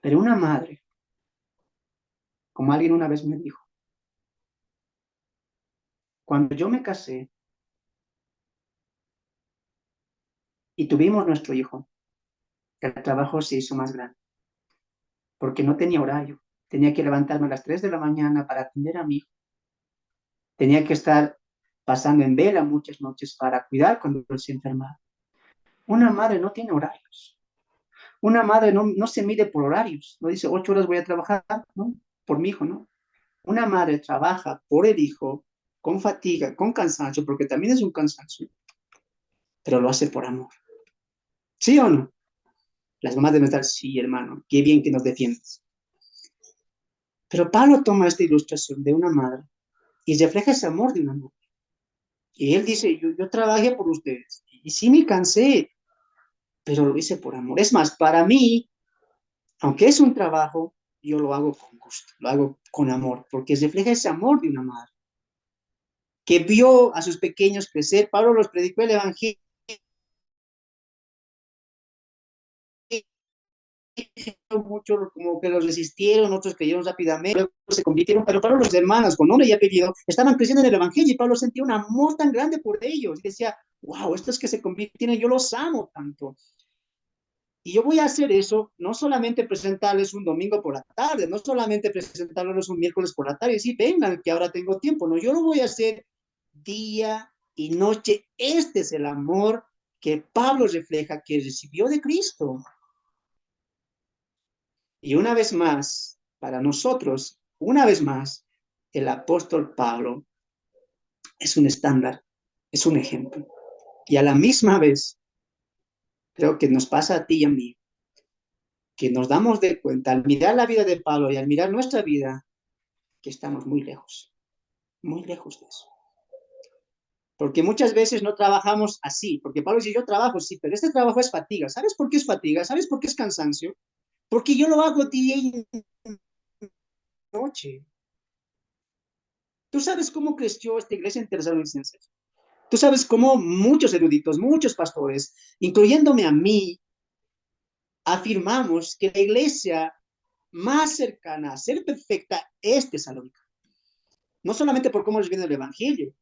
Pero una madre, como alguien una vez me dijo, cuando yo me casé y tuvimos nuestro hijo, el trabajo se hizo más grande, porque no tenía horario. Tenía que levantarme a las 3 de la mañana para atender a mi hijo. Tenía que estar pasando en vela muchas noches para cuidar cuando él se enfermaba. Una madre no tiene horarios. Una madre no se mide por horarios. No dice 8 horas voy a trabajar, ¿no? Por mi hijo, ¿no? Una madre trabaja por el hijo con fatiga, con cansancio, porque también es un cansancio, pero lo hace por amor. ¿Sí o no? Las mamás deben estar, sí, hermano, qué bien que nos defiendes. Pero Pablo toma esta ilustración de una madre y refleja ese amor de una madre. Y él dice, yo trabajé por ustedes. Y sí me cansé, pero lo hice por amor. Es más, para mí, aunque es un trabajo, yo lo hago con gusto, lo hago con amor, porque refleja ese amor de una madre que vio a sus pequeños crecer. Pablo los predicó el evangelio muchos como que los resistieron, otros creyeron rápidamente, luego se convirtieron, pero Pablo los hermanos con nombre y apellido estaban creciendo en el evangelio y Pablo sentía un amor tan grande por ellos y decía, wow, estos que se convirtieron, yo los amo tanto. Y yo voy a hacer eso, no solamente presentarles un domingo por la tarde, no solamente presentarles un miércoles por la tarde, y sí, vengan, que ahora tengo tiempo, no, yo lo voy a hacer día y noche. Este es el amor que Pablo refleja, que recibió de Cristo. Y una vez más, para nosotros, una vez más, el apóstol Pablo es un estándar, es un ejemplo. Y a la misma vez, creo que nos pasa a ti y a mí, que nos damos de cuenta al mirar la vida de Pablo y al mirar nuestra vida, que estamos muy lejos de eso. Porque muchas veces no trabajamos así, porque Pablo dice, yo trabajo, sí, pero este trabajo es fatiga. ¿Sabes por qué es fatiga? ¿Sabes por qué es cansancio? Porque yo lo hago día y noche. ¿Tú sabes cómo creció esta iglesia en Tesalonicenses? Tú sabes cómo muchos eruditos, muchos pastores, incluyéndome a mí, afirmamos que la iglesia más cercana a ser perfecta es Tesalónica. No solamente por cómo les viene el evangelio,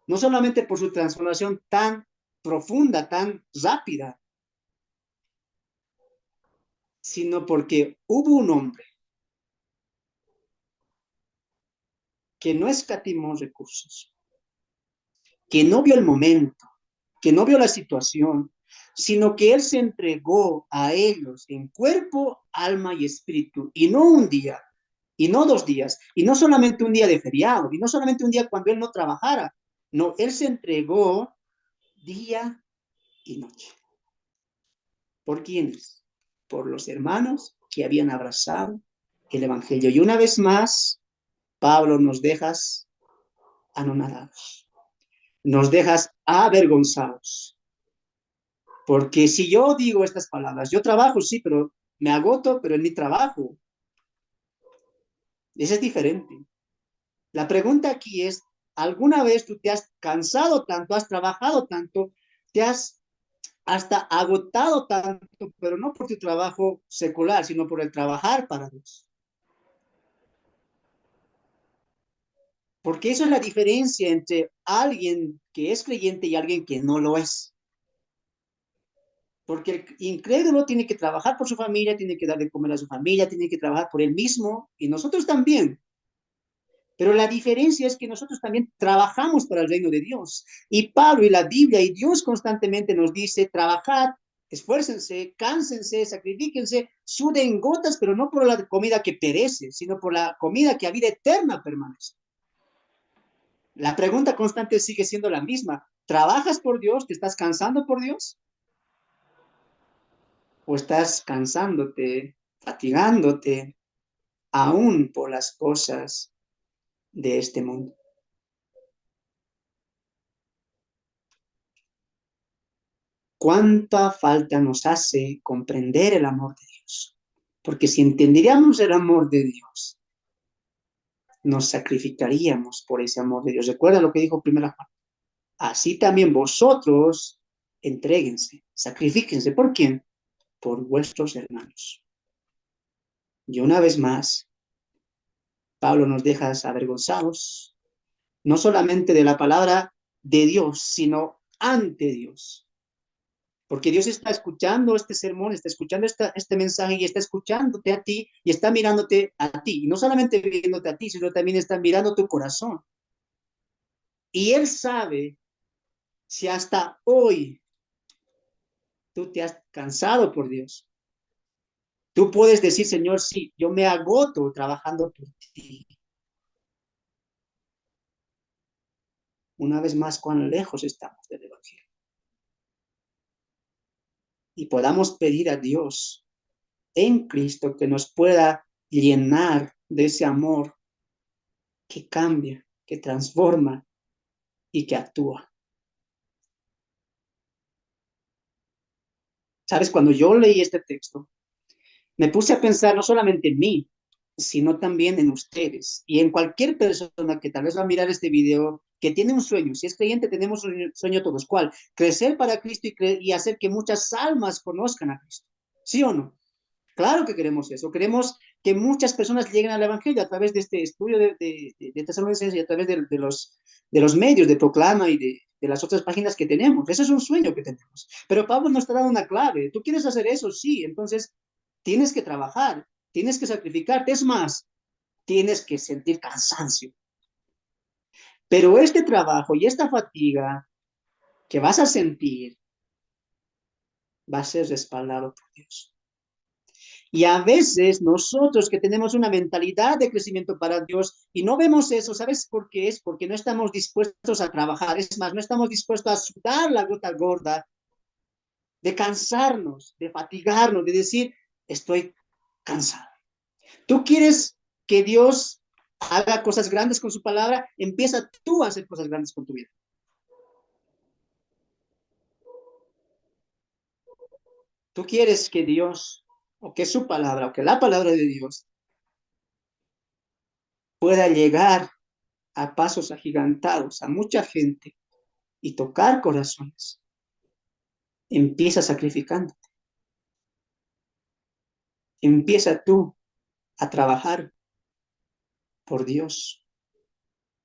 no solamente por su transformación tan profunda, tan rápida, sino porque hubo un hombre que no escatimó recursos, que no vio el momento, que no vio la situación, sino que Él se entregó a ellos en cuerpo, alma y espíritu, y no un día, y no 2 días, y no solamente un día de feriado, y no solamente un día cuando Él no trabajara, no, Él se entregó día y noche. ¿Por quiénes? por los hermanos que habían abrazado el Evangelio. Y una vez más, Pablo, nos dejas anonadados, nos dejas avergonzados. Porque si yo digo estas palabras, yo trabajo, sí, pero me agoto, pero en mi trabajo. Eso es diferente. La pregunta aquí es, ¿alguna vez tú te has cansado tanto, has trabajado tanto, te has hasta agotado tanto, pero no por tu trabajo secular, sino por el trabajar para Dios? Porque eso es la diferencia entre alguien que es creyente y alguien que no lo es. Porque el incrédulo tiene que trabajar por su familia, tiene que dar de comer a su familia, tiene que trabajar por él mismo, y nosotros también. Pero la diferencia es que nosotros también trabajamos para el reino de Dios. Y Pablo y la Biblia y Dios constantemente nos dice, trabajad, esfuércense, cánsense, sacrifíquense, suden gotas, pero no por la comida que perece, sino por la comida que a vida eterna permanece. La pregunta constante sigue siendo la misma. ¿Trabajas por Dios? ¿Te estás cansando por Dios? ¿O estás cansándote, fatigándote, aún por las cosas de este mundo? ¿Cuánta falta nos hace comprender el amor de Dios? Porque si entendiéramos el amor de Dios, nos sacrificaríamos por ese amor de Dios. Recuerda lo que dijo primera Juan. Así también vosotros entréguense, sacrifíquense. ¿Por quién? Por vuestros hermanos. Y una vez más, Pablo nos deja avergonzados, no solamente de la palabra de Dios, sino ante Dios. Porque Dios está escuchando este sermón, está escuchando este mensaje y está escuchándote a ti y está mirándote a ti. Y no solamente viéndote a ti, sino también está mirando tu corazón. Y Él sabe si hasta hoy tú te has cansado por Dios. Tú puedes decir, Señor, sí, yo me agoto trabajando por ti. Una vez más, cuán lejos estamos del Evangelio. Y podamos pedir a Dios en Cristo que nos pueda llenar de ese amor que cambia, que transforma y que actúa. ¿Sabes? Cuando yo leí este texto, me puse a pensar no solamente en mí, sino también en ustedes y en cualquier persona que tal vez va a mirar este video, que tiene un sueño. Si es creyente, tenemos un sueño todos. ¿Cuál? Crecer para Cristo y hacer que muchas almas conozcan a Cristo. ¿Sí o no? Claro que queremos eso. Queremos que muchas personas lleguen al Evangelio a través de este estudio de Tesalonicenses y a través de los medios de Proclama y de las otras páginas que tenemos. Ese es un sueño que tenemos. Pero Pablo nos está dando una clave. ¿Tú quieres hacer eso? Sí. Entonces, tienes que trabajar, tienes que sacrificarte. Es más, tienes que sentir cansancio. Pero este trabajo y esta fatiga que vas a sentir va a ser respaldado por Dios. Y a veces nosotros que tenemos una mentalidad de crecimiento para Dios y no vemos eso, ¿sabes por qué es? Porque no estamos dispuestos a trabajar. Es más, no estamos dispuestos a sudar la gota gorda, de cansarnos, de fatigarnos, de decir, estoy cansado. ¿Tú quieres que Dios haga cosas grandes con su palabra? Empieza tú a hacer cosas grandes con tu vida. ¿Tú quieres que Dios, o que su palabra, o que la palabra de Dios pueda llegar a pasos agigantados a mucha gente y tocar corazones? Empieza sacrificándote. Empieza tú a trabajar por Dios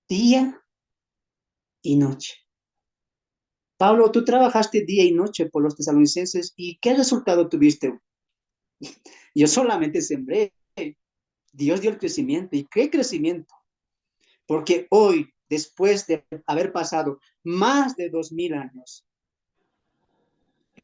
día y noche. Pablo, tú trabajaste día y noche por los tesalonicenses y ¿qué resultado tuviste? Yo solamente sembré. Dios dio el crecimiento. ¿Y qué crecimiento? Porque hoy, después de haber pasado más de 2000 años,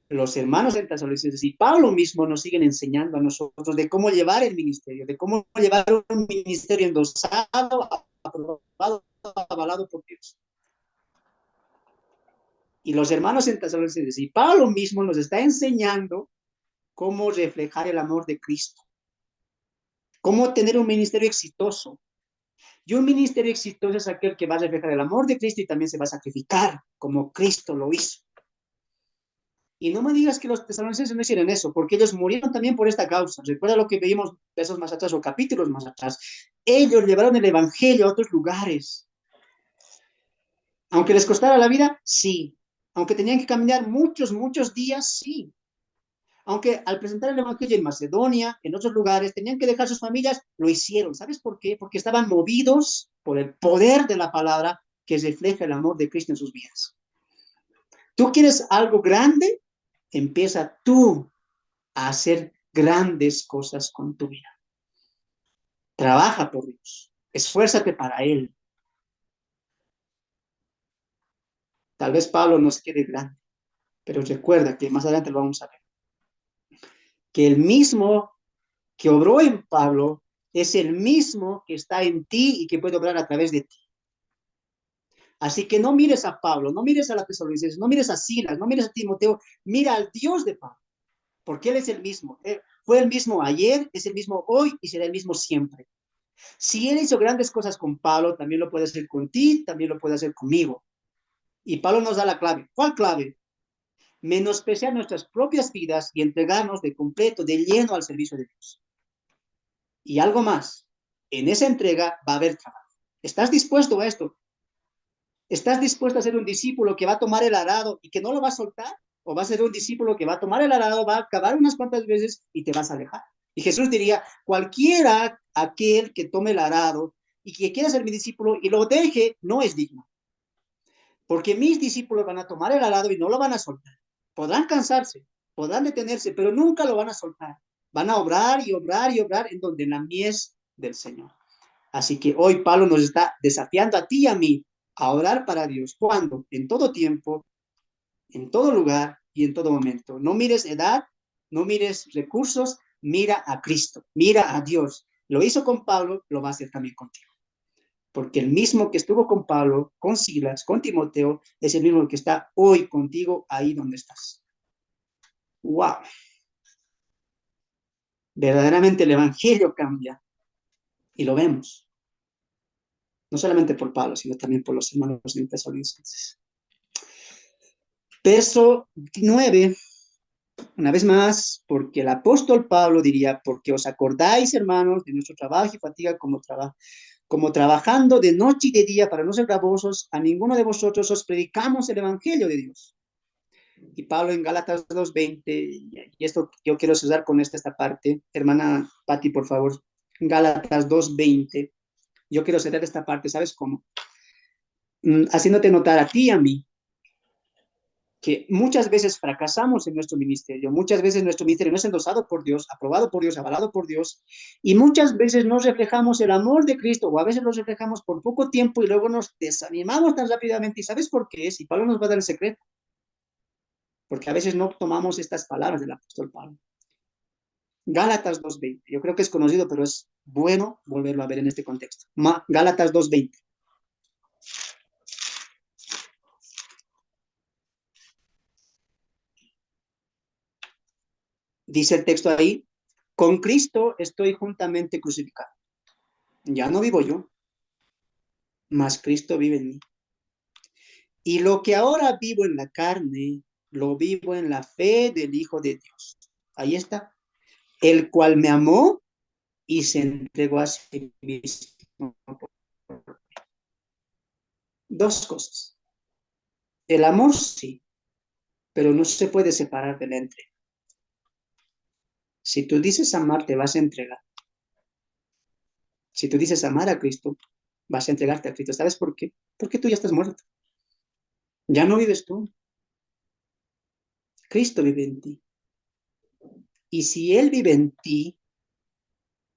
los hermanos en Tesalonicenses y Pablo mismo nos siguen enseñando a nosotros de cómo llevar el ministerio, de cómo llevar un ministerio endosado, aprobado, avalado por Dios. Y los hermanos en Tesalonicenses y Pablo mismo nos está enseñando cómo reflejar el amor de Cristo, cómo tener un ministerio exitoso. Y un ministerio exitoso es aquel que va a reflejar el amor de Cristo y también se va a sacrificar como Cristo lo hizo. Y no me digas que los tesalonicenses no hicieron eso, porque ellos murieron también por esta causa. Recuerda lo que veíamos versos más atrás o capítulos más atrás. Ellos llevaron el evangelio a otros lugares. Aunque les costara la vida, sí. Aunque tenían que caminar muchos días, sí. Aunque al presentar el evangelio en Macedonia, en otros lugares, tenían que dejar sus familias, lo hicieron. ¿Sabes por qué? Porque estaban movidos por el poder de la palabra que refleja el amor de Cristo en sus vidas. ¿Tú quieres algo grande? Empieza tú a hacer grandes cosas con tu vida. Trabaja por Dios. Esfuérzate para Él. Tal vez Pablo no se quede grande, pero recuerda que más adelante lo vamos a ver. Que el mismo que obró en Pablo es el mismo que está en ti y que puede obrar a través de ti. Así que no mires a Pablo, no mires a la Tesalonicenses, no mires a Silas, no mires a Timoteo, mira al Dios de Pablo, porque Él es el mismo. Él fue el mismo ayer, es el mismo hoy y será el mismo siempre. Si Él hizo grandes cosas con Pablo, también lo puede hacer con ti, también lo puede hacer conmigo. Y Pablo nos da la clave. ¿Cuál clave? Menospreciar nuestras propias vidas y entregarnos de completo, de lleno al servicio de Dios. Y algo más, en esa entrega va a haber trabajo. ¿Estás dispuesto a esto? ¿Estás dispuesto a ser un discípulo que va a tomar el arado y que no lo va a soltar? ¿O va a ser un discípulo que va a tomar el arado, va a acabar unas cuantas veces y te vas a alejar? Y Jesús diría, cualquiera aquel que tome el arado y que quiera ser mi discípulo y lo deje, no es digno. Porque mis discípulos van a tomar el arado y no lo van a soltar. Podrán cansarse, podrán detenerse, pero nunca lo van a soltar. Van a obrar y obrar y obrar en donde la mies del Señor. Así que hoy Pablo nos está desafiando a ti y a mí a orar para Dios. ¿Cuándo? En todo tiempo, en todo lugar y en todo momento. No mires edad, no mires recursos, mira a Cristo, mira a Dios. Lo hizo con Pablo, lo va a hacer también contigo. Porque el mismo que estuvo con Pablo, con Silas, con Timoteo, es el mismo que está hoy contigo ahí donde estás. ¡Wow! Verdaderamente el Evangelio cambia y lo vemos. No solamente por Pablo, sino también por los hermanos de Tesalonicenses. Verso 9, una vez más, porque el apóstol Pablo diría, porque os acordáis, hermanos, de nuestro trabajo y fatiga como trabajando de noche y de día para no ser gravosos, a ninguno de vosotros os predicamos el evangelio de Dios. Y Pablo en Gálatas 2:20, y esto yo quiero cerrar con esta parte, hermana Patti, por favor, Gálatas 2:20, yo quiero cerrar esta parte, ¿sabes cómo? Haciéndote notar a ti y a mí, que muchas veces fracasamos en nuestro ministerio, muchas veces nuestro ministerio no es endosado por Dios, aprobado por Dios, avalado por Dios, y muchas veces no reflejamos el amor de Cristo, o a veces lo reflejamos por poco tiempo y luego nos desanimamos tan rápidamente. ¿Y sabes por qué? Y Pablo nos va a dar el secreto, porque a veces no tomamos estas palabras del apóstol Pablo. Gálatas 2:20, yo creo que es conocido, pero es bueno volverlo a ver en este contexto. Gálatas 2:20. Dice el texto ahí, con Cristo estoy juntamente crucificado. Ya no vivo yo, mas Cristo vive en mí. Y lo que ahora vivo en la carne, lo vivo en la fe del Hijo de Dios. Ahí está. El cual me amó y se entregó a sí mismo. Dos cosas. El amor sí, pero no se puede separar de la entrega. Si tú dices amar, te vas a entregar. Si tú dices amar a Cristo, vas a entregarte a Cristo. ¿Sabes por qué? Porque tú ya estás muerto. Ya no vives tú. Cristo vive en ti. Y si Él vive en ti,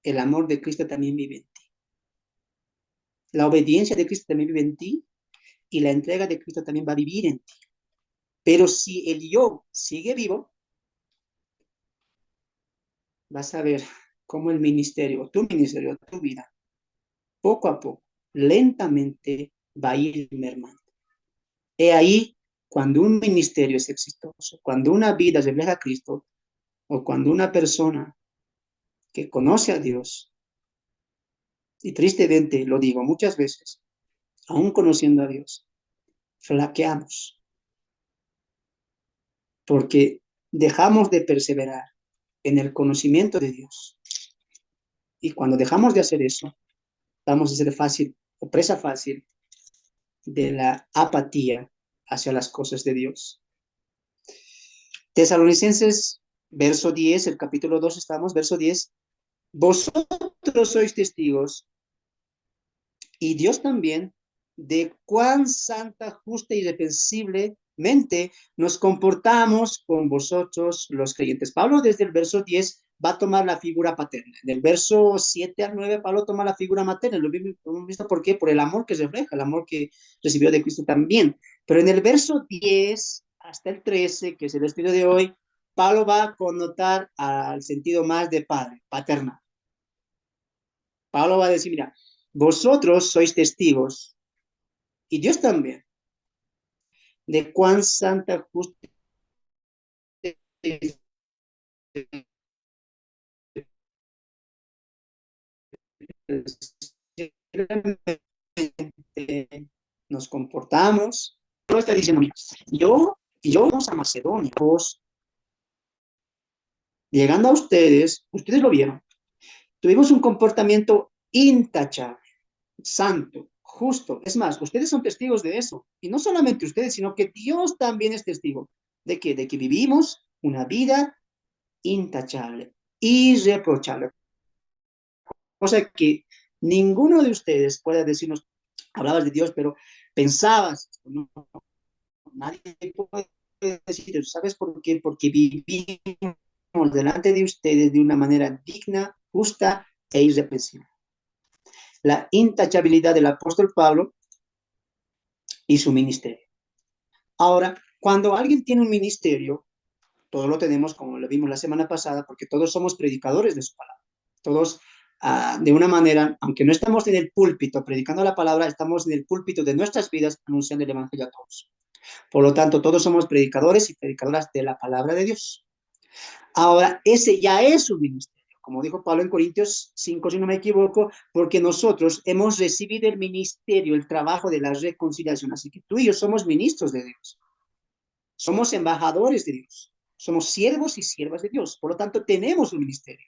el amor de Cristo también vive en ti. La obediencia de Cristo también vive en ti y la entrega de Cristo también va a vivir en ti. Pero si el yo sigue vivo, vas a ver cómo el ministerio, tu vida, poco a poco, lentamente va a ir mermando. He ahí, cuando un ministerio es exitoso, cuando una vida refleja a Cristo, o cuando una persona que conoce a Dios, y tristemente lo digo muchas veces, aún conociendo a Dios, flaqueamos porque dejamos de perseverar en el conocimiento de Dios. Y cuando dejamos de hacer eso, vamos a ser fácil o presa fácil de la apatía hacia las cosas de Dios. Tesalonicenses, verso 10, el capítulo 2 estamos, verso 10. Vosotros sois testigos, y Dios también, de cuán santa, justa y irreprensiblemente nos comportamos con vosotros los creyentes. Pablo desde el verso 10 va a tomar la figura paterna. Del verso 7 al 9, Pablo toma la figura materna. Lo hemos visto por qué, por el amor que se refleja, el amor que recibió de Cristo también. Pero en el verso 10 hasta el 13, que es el estudio de hoy, Pablo va a connotar al sentido más de padre, paterna. Pablo va a decir, mira, vosotros sois testigos, y Dios también, de cuán santa, justa nos comportamos. Pablo está diciendo, mira, yo vamos a Macedonia, vos, llegando a ustedes lo vieron, tuvimos un comportamiento intachable, santo, justo. Es más, ustedes son testigos de eso. Y no solamente ustedes, sino que Dios también es testigo. ¿De qué? De que vivimos una vida intachable, irreprochable. O sea que ninguno de ustedes puede decirnos, hablabas de Dios, pero pensabas, no, nadie puede decir eso. ¿Sabes por qué? Porque vivimos delante de ustedes de una manera digna, justa e irreprensible. La intachabilidad del apóstol Pablo y su ministerio. Ahora, cuando alguien tiene un ministerio, todos lo tenemos, como lo vimos la semana pasada, porque todos somos predicadores de su palabra. Todos, de una manera, aunque no estamos en el púlpito predicando la palabra, estamos en el púlpito de nuestras vidas anunciando el evangelio a todos. Por lo tanto, todos somos predicadores y predicadoras de la palabra de Dios. Ahora, ese ya es un ministerio. Como dijo Pablo en Corintios 5, si no me equivoco, porque nosotros hemos recibido el ministerio, el trabajo de la reconciliación. Así que tú y yo somos ministros de Dios. Somos embajadores de Dios. Somos siervos y siervas de Dios. Por lo tanto, tenemos un ministerio.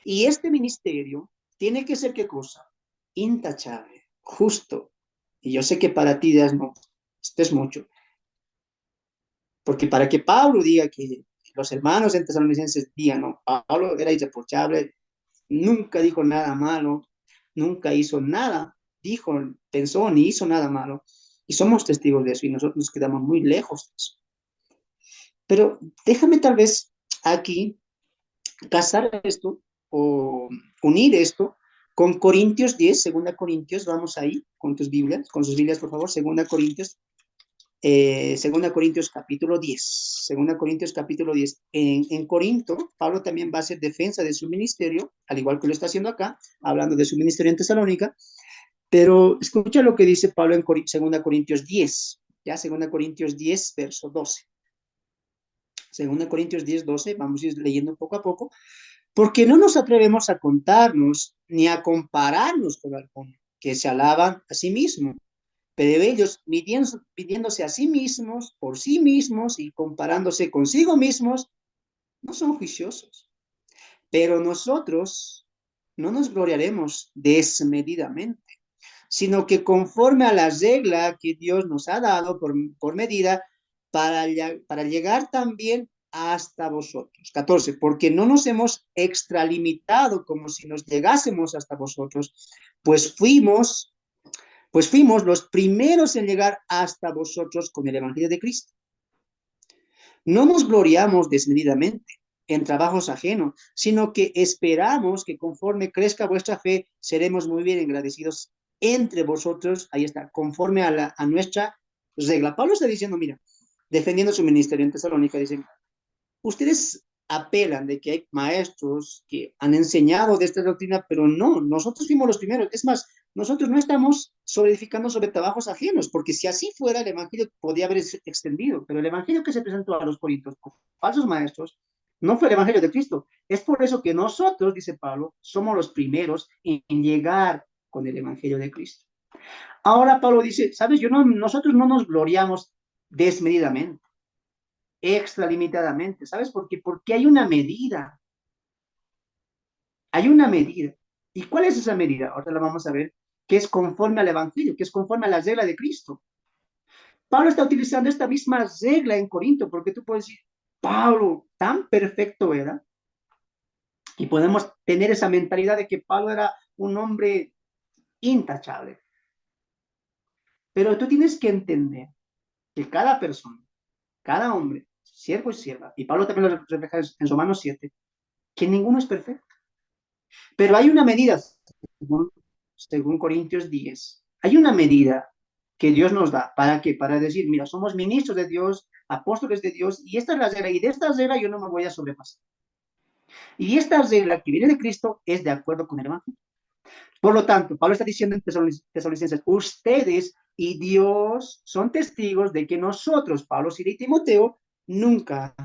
Y este ministerio tiene que ser, ¿qué cosa? Intachable, justo. Y yo sé que para ti no, esto es mucho. Porque para que Pablo diga que los hermanos en Tesalonicenses digan, no, Pablo era irreprochable, nunca dijo nada malo, nunca hizo nada, dijo, pensó ni hizo nada malo. Y somos testigos de eso y nosotros nos quedamos muy lejos de eso. Pero déjame tal vez aquí casar esto o unir esto con Corintios 10, segunda Corintios, vamos ahí con tus Biblias, con sus Biblias por favor, segunda Corintios capítulo 10. Segunda Corintios capítulo 10. En Corinto, Pablo también va a hacer defensa de su ministerio, al igual que lo está haciendo acá, hablando de su ministerio en Tesalónica. Pero escucha lo que dice Pablo en segunda Corintios 10. Ya, segunda Corintios 10, verso 12. Segunda Corintios 10, 12, vamos a ir leyendo poco a poco. Porque no nos atrevemos a contarnos ni a compararnos con alguno que se alaban a sí mismos. Pero ellos, midiéndose a sí mismos, por sí mismos y comparándose consigo mismos, no son juiciosos. Pero nosotros no nos gloriaremos desmedidamente, sino que conforme a la regla que Dios nos ha dado por medida, para llegar también hasta vosotros. 14, porque no nos hemos extralimitado como si nos llegásemos hasta vosotros, pues fuimos los primeros en llegar hasta vosotros con el Evangelio de Cristo. No nos gloriamos desmedidamente en trabajos ajenos, sino que esperamos que conforme crezca vuestra fe, seremos muy bien agradecidos entre vosotros, ahí está, conforme a nuestra regla. Pablo está diciendo, mira, defendiendo su ministerio en Tesalónica, dicen, ustedes apelan de que hay maestros que han enseñado de esta doctrina, pero no, nosotros fuimos los primeros. Es más, nosotros no estamos edificando sobre trabajos ajenos, porque si así fuera, el evangelio podría haber extendido, pero el evangelio que se presentó a los corintios por falsos maestros No fue el Evangelio de Cristo. Es por eso que nosotros, dice Pablo, somos los primeros en llegar con el Evangelio de Cristo. Ahora Pablo dice, ¿sabes? Nosotros no nos gloriamos desmedidamente, extralimitadamente, ¿sabes? Porque hay una medida, hay una medida. ¿Y cuál es esa medida? Ahora la vamos a ver, que es conforme al Evangelio, que es conforme a la regla de Cristo. Pablo está utilizando esta misma regla en Corinto, porque tú puedes decir, Pablo, tan perfecto era, y podemos tener esa mentalidad de que Pablo era un hombre intachable. Pero tú tienes que entender que cada persona, cada hombre, siervo y sierva, y Pablo también lo refleja en Romanos 7, que ninguno es perfecto. Pero hay una medida, según Corintios 10, hay una medida que Dios nos da. ¿Para qué? Para decir, mira, somos ministros de Dios, apóstoles de Dios, y esta es la regla, y de esta regla yo no me voy a sobrepasar. Y esta regla que viene de Cristo es de acuerdo con el Evangelio. Por lo tanto, Pablo está diciendo en Tesalonicenses, ustedes y Dios son testigos de que nosotros, Pablo, Sila y Timoteo, nunca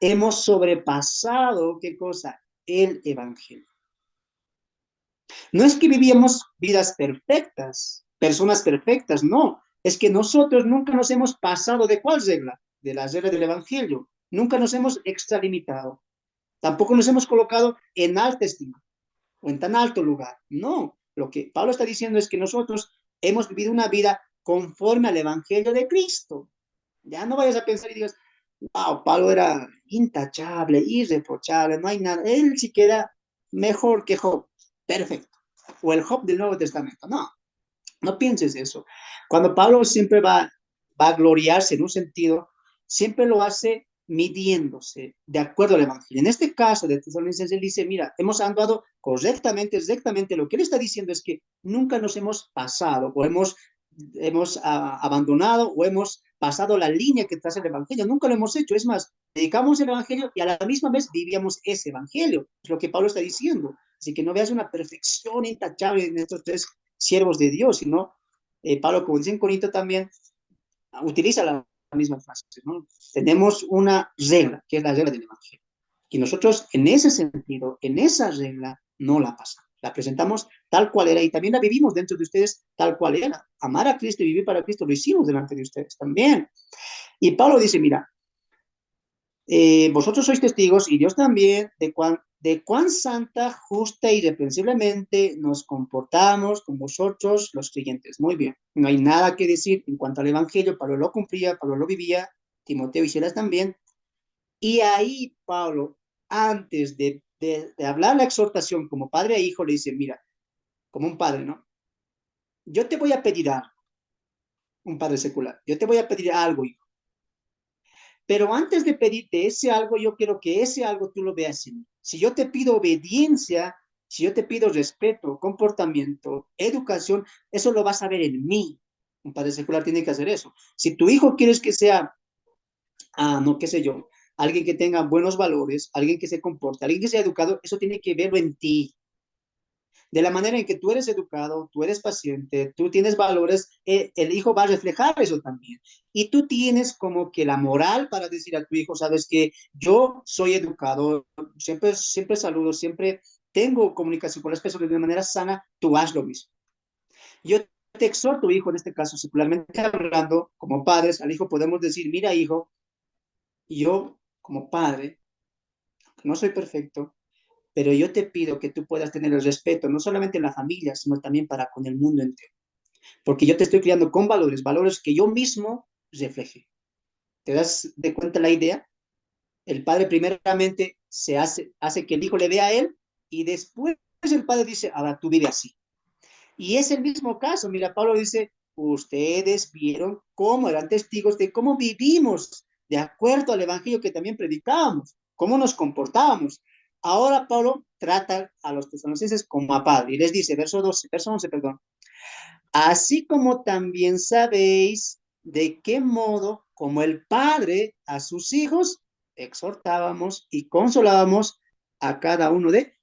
hemos sobrepasado, ¿qué cosa? El Evangelio. No es que vivíamos vidas perfectas, personas perfectas, no. Es que nosotros nunca nos hemos pasado ¿de cuál regla? De la regla del Evangelio. Nunca nos hemos extralimitado. Tampoco nos hemos colocado en alta estima o en tan alto lugar. No, lo que Pablo está diciendo es que nosotros hemos vivido una vida conforme al Evangelio de Cristo. Ya no vayas a pensar y digas, wow, Pablo era intachable, irreprochable, no hay nada. Él sí queda mejor que Job. Perfecto. O el Job del Nuevo Testamento. No, no pienses eso. Cuando Pablo siempre va a gloriarse en un sentido, siempre lo hace midiéndose de acuerdo al Evangelio. En este caso de Tesalonicenses, él dice, mira, hemos andado correctamente, rectamente. Lo que él está diciendo es que nunca nos hemos pasado o hemos abandonado o hemos pasado la línea que traza el Evangelio. Nunca lo hemos hecho. Es más, dedicamos el Evangelio y a la misma vez vivíamos ese Evangelio. Es lo que Pablo está diciendo. Así que no veas una perfección intachable en estos tres siervos de Dios, sino Pablo, como dice en Corinto también, utiliza la misma frase, ¿no? Tenemos una regla, que es la regla del Evangelio. Y nosotros, en ese sentido, en esa regla, no la pasamos. La presentamos tal cual era y también la vivimos dentro de ustedes tal cual era. Amar a Cristo y vivir para Cristo lo hicimos delante de ustedes también. Y Pablo dice, mira, vosotros sois testigos y Dios también de cuán santa, justa y irreprensiblemente nos comportamos con vosotros los creyentes. Muy bien, no hay nada que decir en cuanto al Evangelio. Pablo lo cumplía, Pablo lo vivía, Timoteo y Silas también. Y ahí Pablo, antes de hablar la exhortación como padre e hijo, le dice, mira, como un padre, ¿no? Yo te voy a pedir algo, un padre secular, yo te voy a pedir algo, hijo. Pero antes de pedirte ese algo, yo quiero que ese algo tú lo veas en mí. Si yo te pido obediencia, si yo te pido respeto, comportamiento, educación, eso lo vas a ver en mí. Un padre secular tiene que hacer eso. Si tu hijo quieres que sea, no, qué sé yo, alguien que tenga buenos valores, alguien que se comporte, alguien que sea educado, eso tiene que verlo en ti. De la manera en que tú eres educado, tú eres paciente, tú tienes valores, el hijo va a reflejar eso también. Y tú tienes como que la moral para decir a tu hijo, sabes que yo soy educado, siempre saludo, siempre tengo comunicación con las personas de una manera sana, tú haz lo mismo. Yo te exhorto, hijo, en este caso, secularmente hablando, como padres, al hijo podemos decir, mira, hijo, yo como padre, no soy perfecto, pero yo te pido que tú puedas tener el respeto, no solamente en la familia, sino también para con el mundo entero. Porque yo te estoy criando con valores, valores que yo mismo refleje. ¿Te das de cuenta la idea? El padre primeramente hace que el hijo le vea a él y después el padre dice, ahora tú vive así. Y es el mismo caso. Mira, Pablo dice, ustedes vieron cómo eran testigos de cómo vivimos de acuerdo al evangelio que también predicábamos, cómo nos comportábamos. Ahora Pablo trata a los tesalonicenses como a padre y les dice, verso 11, perdón, así como también sabéis de qué modo, como el padre a sus hijos, exhortábamos y consolábamos a cada uno de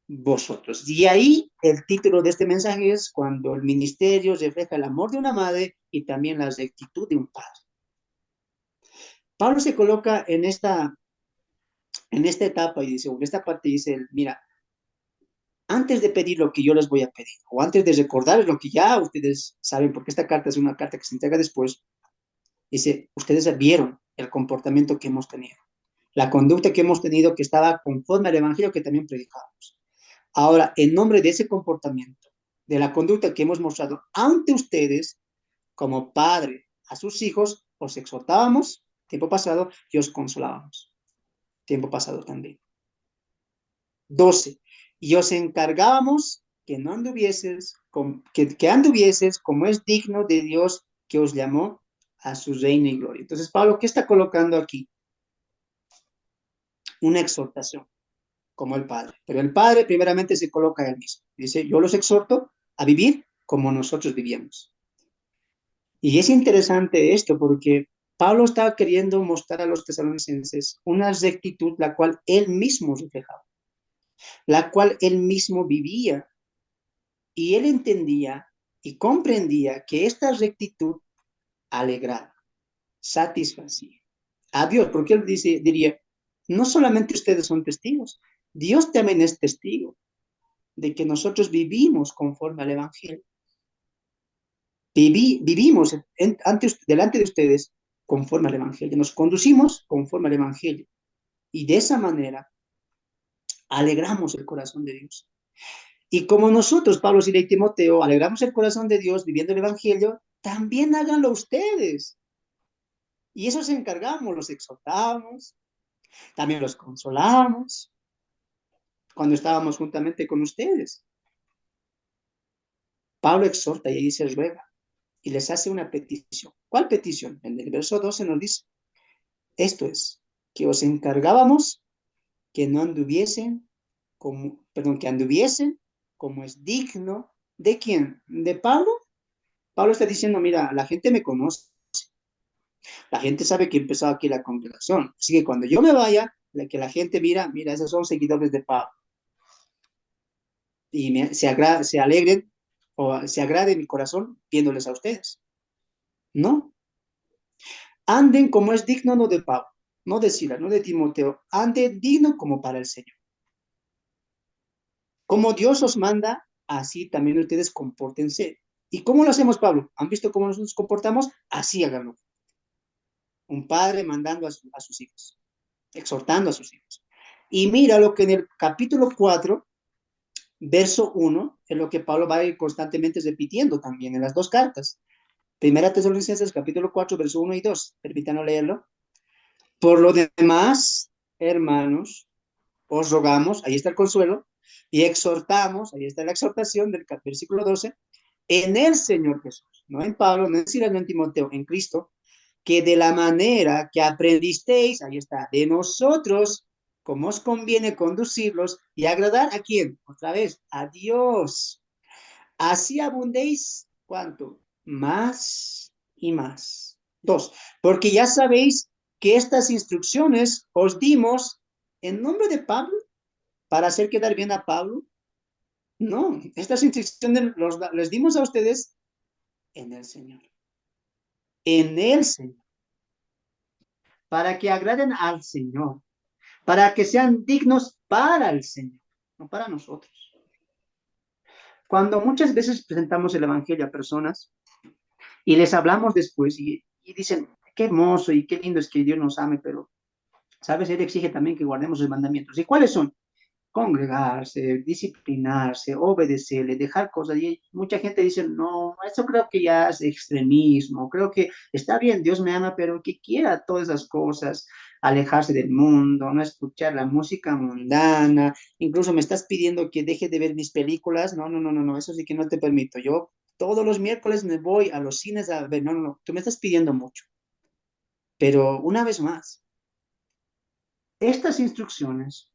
vosotros. Y ahí el título de este mensaje es cuando el ministerio refleja el amor de una madre y también la rectitud de un padre. Pablo se coloca en esta etapa y dice, o en esta parte dice, mira, antes de pedir lo que yo les voy a pedir, o antes de recordarles lo que ya ustedes saben, porque esta carta es una carta que se entrega después, dice, ustedes vieron el comportamiento que hemos tenido, la conducta que hemos tenido que estaba conforme al evangelio que también predicamos. Ahora, en nombre de ese comportamiento, de la conducta que hemos mostrado ante ustedes, como padre a sus hijos, os exhortábamos, tiempo pasado, y os consolábamos, tiempo pasado también. 12. Y os encargábamos que no anduvieses, que anduvieses como es digno de Dios que os llamó a su reino y gloria. Entonces, Pablo, ¿qué está colocando aquí? Una exhortación, como el Padre. Pero el Padre primeramente se coloca a él mismo. Dice, yo los exhorto a vivir como nosotros vivíamos. Y es interesante esto porque Pablo estaba queriendo mostrar a los tesalonicenses una rectitud la cual él mismo reflejaba, la cual él mismo vivía. Y él entendía y comprendía que esta rectitud alegraba, satisfacía a Dios, porque él diría, no solamente ustedes son testigos, Dios también es testigo de que nosotros vivimos conforme al Evangelio. Vivimos delante de ustedes conforme al Evangelio, nos conducimos conforme al Evangelio. Y de esa manera alegramos el corazón de Dios. Y como nosotros, Pablo, Sila y Timoteo, alegramos el corazón de Dios viviendo el Evangelio, también háganlo ustedes. Y eso se encargamos, los exhortamos, también los consolamos cuando estábamos juntamente con ustedes. Pablo exhorta y ahí se ruega y les hace una petición. ¿Cuál petición? En el verso 12 nos dice, esto es, que os encargábamos que no anduviesen que anduviesen como es digno de quién, de Pablo. Pablo está diciendo, mira, la gente me conoce, la gente sabe que he empezado aquí la congregación, así que cuando yo me vaya, que la gente mira, esos son seguidores de Pablo, y se alegren, o se agrade mi corazón viéndoles a ustedes. No, anden como es digno, no de Pablo, no de Silas, no de Timoteo, anden digno como para el Señor. Como Dios os manda, así también ustedes compórtense. ¿Y cómo lo hacemos, Pablo? ¿Han visto cómo nosotros nos comportamos? Así háganlo. Un padre mandando a sus hijos, exhortando a sus hijos. Y mira lo que en el capítulo 4, verso 1, es lo que Pablo va a ir constantemente repitiendo también en las dos cartas. Primera Tesalonicenses, capítulo 4, verso 1 y 2. Permítanos leerlo. Por lo demás, hermanos, os rogamos, ahí está el consuelo, y exhortamos, ahí está la exhortación del versículo 12, en el Señor Jesús, no en Pablo, no en Silas, no en Timoteo, en Cristo, que de la manera que aprendisteis, ahí está, de nosotros, como os conviene conducirlos y agradar a quién, otra vez, a Dios. Así abundéis, ¿cuánto? Más y más. 2, porque ya sabéis que estas instrucciones os dimos en nombre de Pablo para hacer quedar bien a Pablo. No, estas instrucciones les dimos a ustedes en el Señor. En el Señor. Para que agraden al Señor. Para que sean dignos para el Señor, no para nosotros. Cuando muchas veces presentamos el Evangelio a personas y les hablamos después y dicen, qué hermoso y qué lindo es que Dios nos ame, pero, ¿sabes? Él exige también que guardemos los mandamientos. ¿Y cuáles son? Congregarse, disciplinarse, obedecerle, dejar cosas. Y mucha gente dice, no, eso creo que ya es extremismo, creo que está bien, Dios me ama, pero que quiera todas esas cosas, alejarse del mundo, no escuchar la música mundana, incluso me estás pidiendo que deje de ver mis películas, no, no, no, no, no, eso sí que no te permito, yo todos los miércoles me voy a los cines a ver, no, no, no, tú me estás pidiendo mucho, pero una vez más, estas instrucciones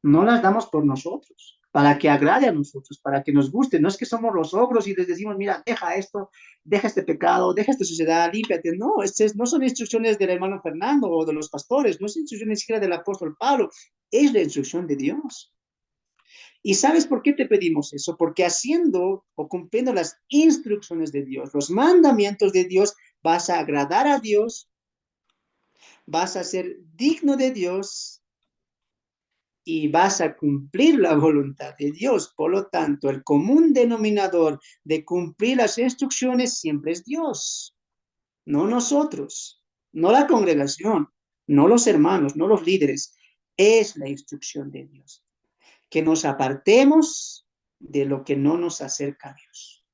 no las damos por nosotros, para que agrade a nosotros, para que nos guste. No es que somos los ogros y les decimos, mira, deja esto, deja este pecado, deja esta suciedad, límpiate. No, no son instrucciones del hermano Fernando o de los pastores, no es instrucciones siquiera del apóstol Pablo, es la instrucción de Dios. ¿Y sabes por qué te pedimos eso? Porque haciendo o cumpliendo las instrucciones de Dios, los mandamientos de Dios, vas a agradar a Dios, vas a ser digno de Dios y vas a cumplir la voluntad de Dios. Por lo tanto, el común denominador de cumplir las instrucciones siempre es Dios, no nosotros, no la congregación, no los hermanos, no los líderes. Es la instrucción de Dios. Que nos apartemos de lo que no nos acerca a Dios.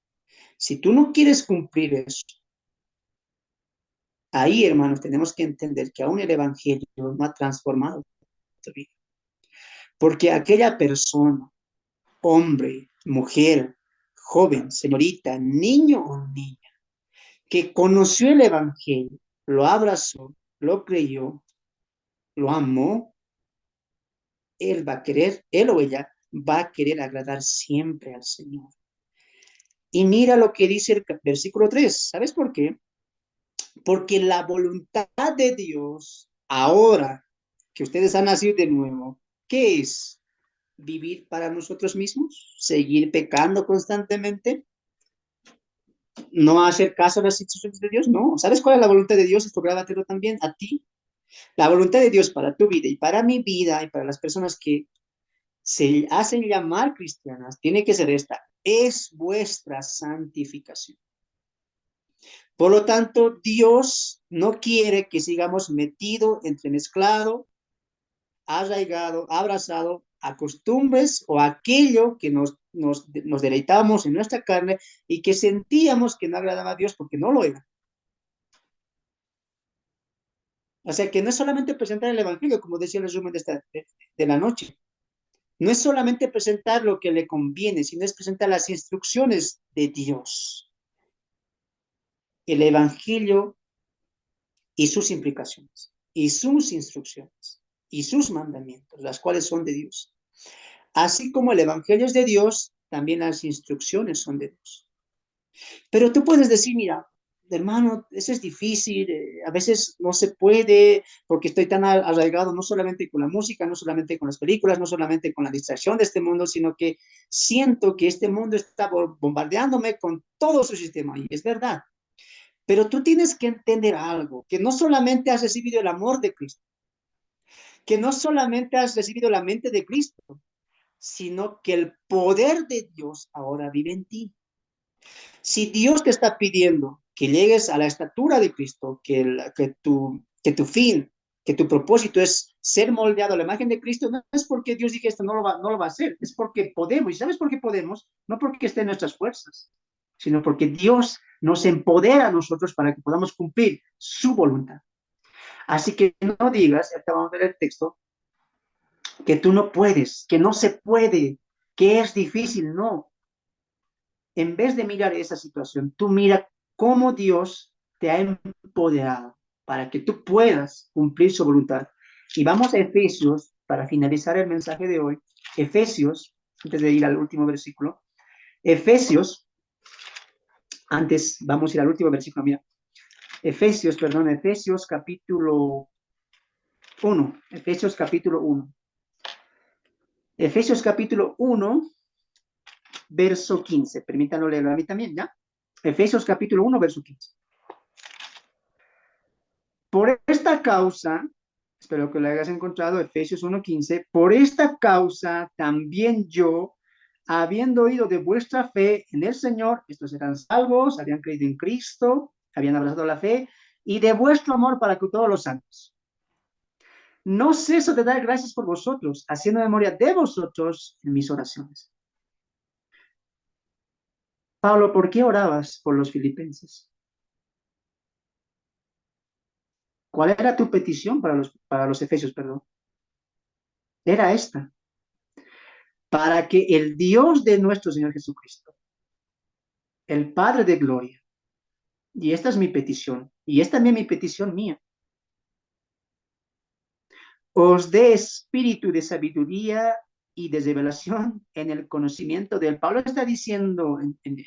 Si tú no quieres cumplir eso, ahí, hermanos, tenemos que entender que aún el Evangelio no ha transformado tu vida. Porque aquella persona, hombre, mujer, joven, señorita, niño o niña, que conoció el Evangelio, lo abrazó, lo creyó, lo amó, él va a querer, él o ella va a querer agradar siempre al Señor. Y mira lo que dice el versículo 3. ¿Sabes por qué? Porque la voluntad de Dios, ahora que ustedes han nacido de nuevo, ¿qué es? ¿Vivir para nosotros mismos? ¿Seguir pecando constantemente? ¿No hacer caso a las instrucciones de Dios? No. ¿Sabes cuál es la voluntad de Dios? Esto grábatelo también a ti. La voluntad de Dios para tu vida y para mi vida y para las personas que se hacen llamar cristianas, tiene que ser esta. Es vuestra santificación. Por lo tanto, Dios no quiere que sigamos metido, entremezclado, arraigado, abrazado a costumbres o a aquello que nos deleitamos en nuestra carne y que sentíamos que no agradaba a Dios porque no lo era. O sea, que no es solamente presentar el Evangelio, como decía el resumen de la noche. No es solamente presentar lo que le conviene, sino es presentar las instrucciones de Dios. El Evangelio y sus implicaciones, y sus instrucciones, y sus mandamientos, las cuales son de Dios. Así como el Evangelio es de Dios, también las instrucciones son de Dios. Pero tú puedes decir, mira, hermano, eso es difícil, a veces no se puede, porque estoy tan arraigado no solamente con la música, no solamente con las películas, no solamente con la distracción de este mundo, sino que siento que este mundo está bombardeándome con todo su sistema, y es verdad. Pero tú tienes que entender algo, que no solamente has recibido el amor de Cristo, que no solamente has recibido la mente de Cristo, sino que el poder de Dios ahora vive en ti. Si Dios te está pidiendo que llegues a la estatura de Cristo, que tu fin, que tu propósito es ser moldeado a la imagen de Cristo, no es porque Dios diga esto no lo va a hacer, es porque podemos. ¿Y sabes por qué podemos? No porque esté en nuestras fuerzas, sino porque Dios nos empodera a nosotros para que podamos cumplir su voluntad. Así que no digas, ahorita vamos a ver el texto, que tú no puedes, que no se puede, que es difícil, no. En vez de mirar esa situación, tú mira cómo Dios te ha empoderado para que tú puedas cumplir su voluntad. Y vamos a Efesios, para finalizar el mensaje de hoy. Efesios, antes de ir al último versículo. Efesios, antes vamos a ir al último versículo, mira. Efesios capítulo 1. Efesios capítulo 1. Efesios capítulo 1, verso 15. Permítanlo leerlo a mí también, ¿ya? Efesios capítulo 1, verso 15. Por esta causa, espero que lo hayas encontrado, Efesios 1:15, por esta causa también yo, habiendo oído de vuestra fe en el Señor, estos eran salvos, habían creído en Cristo, habían abrazado la fe, y de vuestro amor para con todos los santos. No ceso de dar gracias por vosotros, haciendo memoria de vosotros en mis oraciones. Pablo, ¿por qué orabas por los filipenses? ¿Cuál era tu petición para los efesios, perdón? Era esta, para que el Dios de nuestro Señor Jesucristo, el Padre de gloria, y esta es mi petición, y es también mi petición mía, os dé espíritu de sabiduría y de revelación en el conocimiento de él. Pablo está diciendo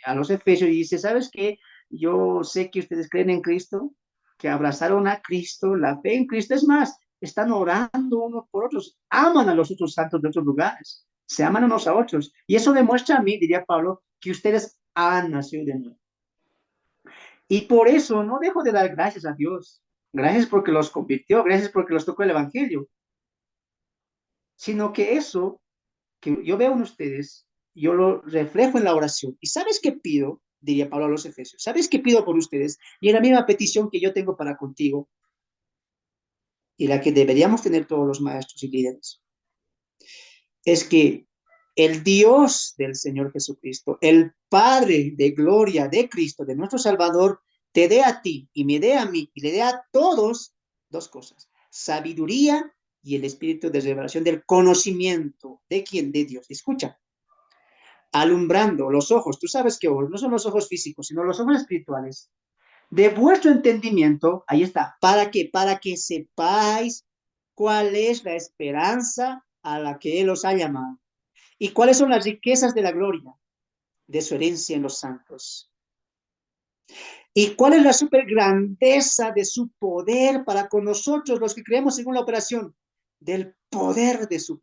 a los efesios y dice, ¿sabes qué? Yo sé que ustedes creen en Cristo, que abrazaron a Cristo, la fe en Cristo. Es más, están orando unos por otros, aman a los otros santos de otros lugares, se aman unos a otros. Y eso demuestra a mí, diría Pablo, que ustedes han nacido de nuevo. Y por eso no dejo de dar gracias a Dios. gracias porque los convirtió, gracias porque los tocó el Evangelio, sino que eso que yo veo en ustedes, yo lo reflejo en la oración. ¿Y sabes qué pido? Diría Pablo a los Efesios. ¿Sabes qué pido por ustedes? Y es la misma petición que yo tengo para contigo y la que deberíamos tener todos los maestros y líderes. Es que el Dios del Señor Jesucristo, el Padre de gloria de Cristo, de nuestro Salvador, te dé a ti y me dé a mí y le dé a todos dos cosas: sabiduría y el espíritu de revelación del conocimiento. ¿De quién? De Dios. Escucha, alumbrando los ojos, tú sabes que no son los ojos físicos, sino los ojos espirituales, de vuestro entendimiento, ahí está, ¿para qué? Para que sepáis cuál es la esperanza a la que Él os ha llamado y cuáles son las riquezas de la gloria de su herencia en los santos. ¿Y cuál es la supergrandeza de su poder para con nosotros, los que creemos según la operación del poder de su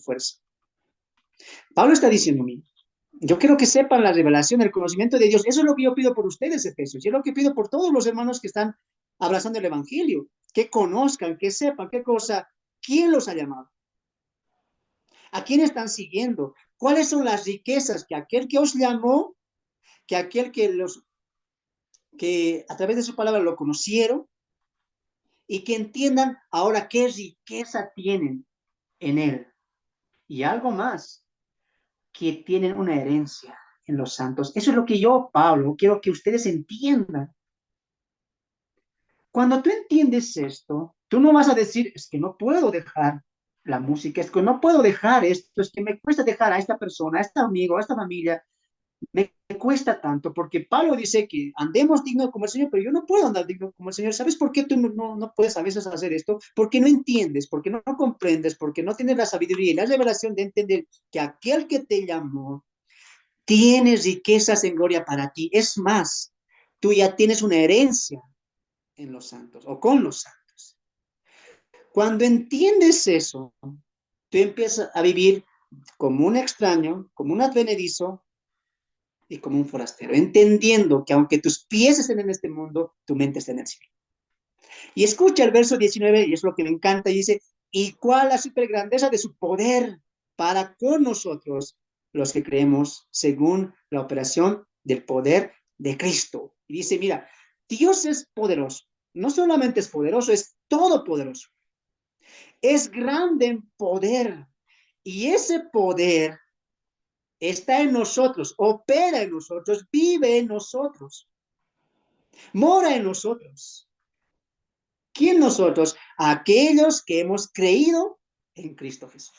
fuerza? Pablo está diciendo, mí, yo quiero que sepan la revelación, el conocimiento de Dios. Eso es lo que yo pido por ustedes, Efesios. Y es lo que pido por todos los hermanos que están abrazando el Evangelio. Que conozcan, que sepan qué cosa, quién los ha llamado, a quién están siguiendo, cuáles son las riquezas que aquel que os llamó, que aquel que a través de su palabra lo conocieron, y que entiendan ahora qué riqueza tienen en él. Y algo más, que tienen una herencia en los santos. Eso es lo que yo, Pablo, quiero que ustedes entiendan. Cuando tú entiendes esto, tú no vas a decir, es que no puedo dejar la música, es que no puedo dejar esto, es que me cuesta dejar a esta persona, a este amigo, a esta familia, me cuesta tanto, porque Pablo dice que andemos dignos como el Señor, pero yo no puedo andar digno como el Señor. ¿Sabes por qué tú no puedes a veces hacer esto? Porque no entiendes, porque no comprendes, porque no tienes la sabiduría y la revelación de entender que aquel que te llamó tiene riquezas en gloria para ti. Es más, tú ya tienes una herencia en los santos o con los santos. Cuando entiendes eso, tú empiezas a vivir como un extraño, como un advenedizo y como un forastero, entendiendo que aunque tus pies estén en este mundo, tu mente está en el cielo. Y escucha el verso 19, y es lo que me encanta, y dice, ¿y cuál la supergrandeza de su poder para con nosotros, los que creemos según la operación del poder de Cristo? Y dice, mira, Dios es poderoso, no solamente es poderoso, es todopoderoso, es grande en poder, y ese poder está en nosotros, opera en nosotros, vive en nosotros, mora en nosotros. ¿Quién nosotros? Aquellos que hemos creído en Cristo Jesús.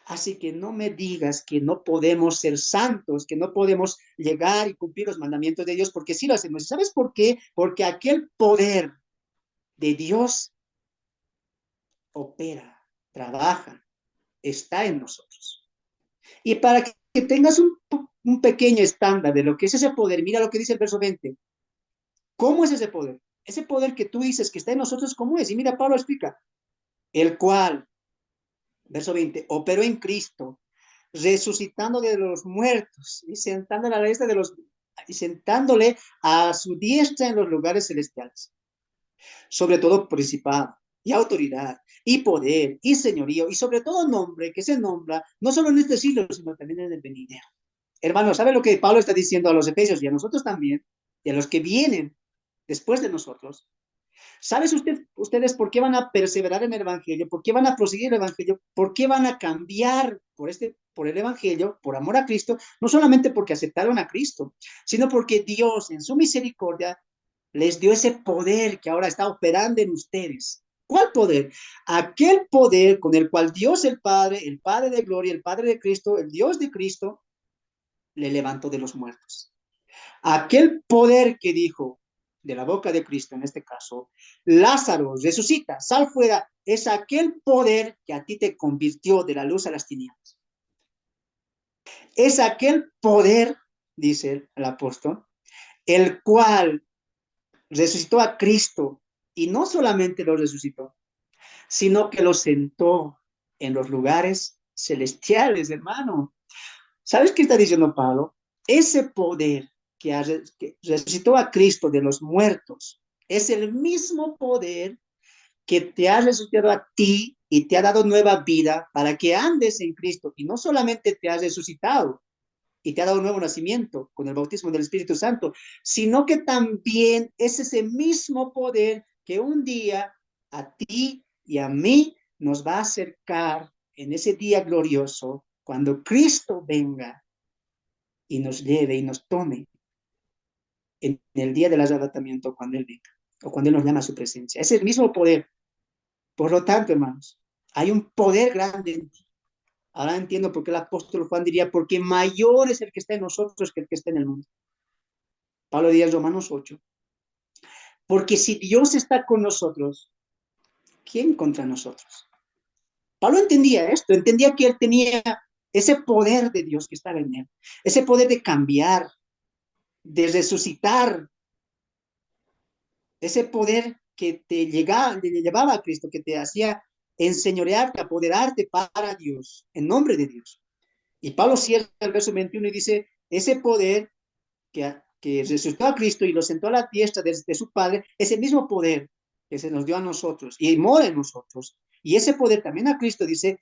Así que no me digas que no podemos ser santos, que no podemos llegar y cumplir los mandamientos de Dios, porque sí lo hacemos. ¿Sabes por qué? Porque aquel poder de Dios opera, trabaja, está en nosotros. Y para que tengas un pequeño estándar de lo que es ese poder, mira lo que dice el verso 20. ¿Cómo es ese poder? Ese poder que tú dices que está en nosotros, ¿cómo es? Y mira, Pablo explica, el cual, verso 20, operó en Cristo, resucitando de los muertos y sentándole a la diestra de los y sentándole a su diestra en los lugares celestiales, sobre todo principado y autoridad y poder y señorío y sobre todo nombre que se nombra no solo en este siglo, sino también en el venidero. Hermano, ¿sabe lo que Pablo está diciendo a los efesios y a nosotros también, y a los que vienen después de nosotros? ¿Sabes ustedes por qué van a perseverar en el Evangelio? ¿Por qué van a proseguir el Evangelio? ¿Por qué van a cambiar por el Evangelio, por amor a Cristo? No solamente porque aceptaron a Cristo, sino porque Dios en su misericordia les dio ese poder que ahora está operando en ustedes. ¿Cuál poder? Aquel poder con el cual Dios el Padre de gloria, el Padre de Cristo, el Dios de Cristo, le levantó de los muertos. Aquel poder que dijo de la boca de Cristo, en este caso, Lázaro, resucita, sal fuera, es aquel poder que a ti te convirtió de la luz a las tinieblas. Es aquel poder, dice el apóstol, el cual resucitó a Cristo, y no solamente lo resucitó, sino que lo sentó en los lugares celestiales, hermano. ¿Sabes qué está diciendo Pablo? Ese poder que resucitó a Cristo de los muertos, Es el mismo poder que te ha resucitado a ti y te ha dado nueva vida para que andes en Cristo. Y no solamente te ha resucitado y te ha dado un nuevo nacimiento con el bautismo del Espíritu Santo, sino que también es ese mismo poder que un día a ti y a mí nos va a acercar en ese día glorioso, cuando Cristo venga y nos lleve y nos tome en el día del arrebatamiento, cuando Él venga, o cuando Él nos llama a su presencia. Es el mismo poder. Por lo tanto, hermanos, hay un poder grande en ti. Ahora entiendo por qué el apóstol Juan diría, porque mayor es el que está en nosotros que el que está en el mundo. Pablo diría en Romanos 8, porque si Dios está con nosotros, ¿quién contra nosotros? Pablo entendía esto, entendía que él tenía ese poder de Dios que estaba en él, ese poder de cambiar, de resucitar, ese poder que te llevaba a Cristo, que te hacía enseñorearte, apoderarte para Dios, en nombre de Dios. Y Pablo cierra el verso 21 y dice, ese poder que resucitó a Cristo y lo sentó a la diestra de su Padre, es el mismo poder que se nos dio a nosotros y mora en nosotros. Y ese poder también a Cristo dice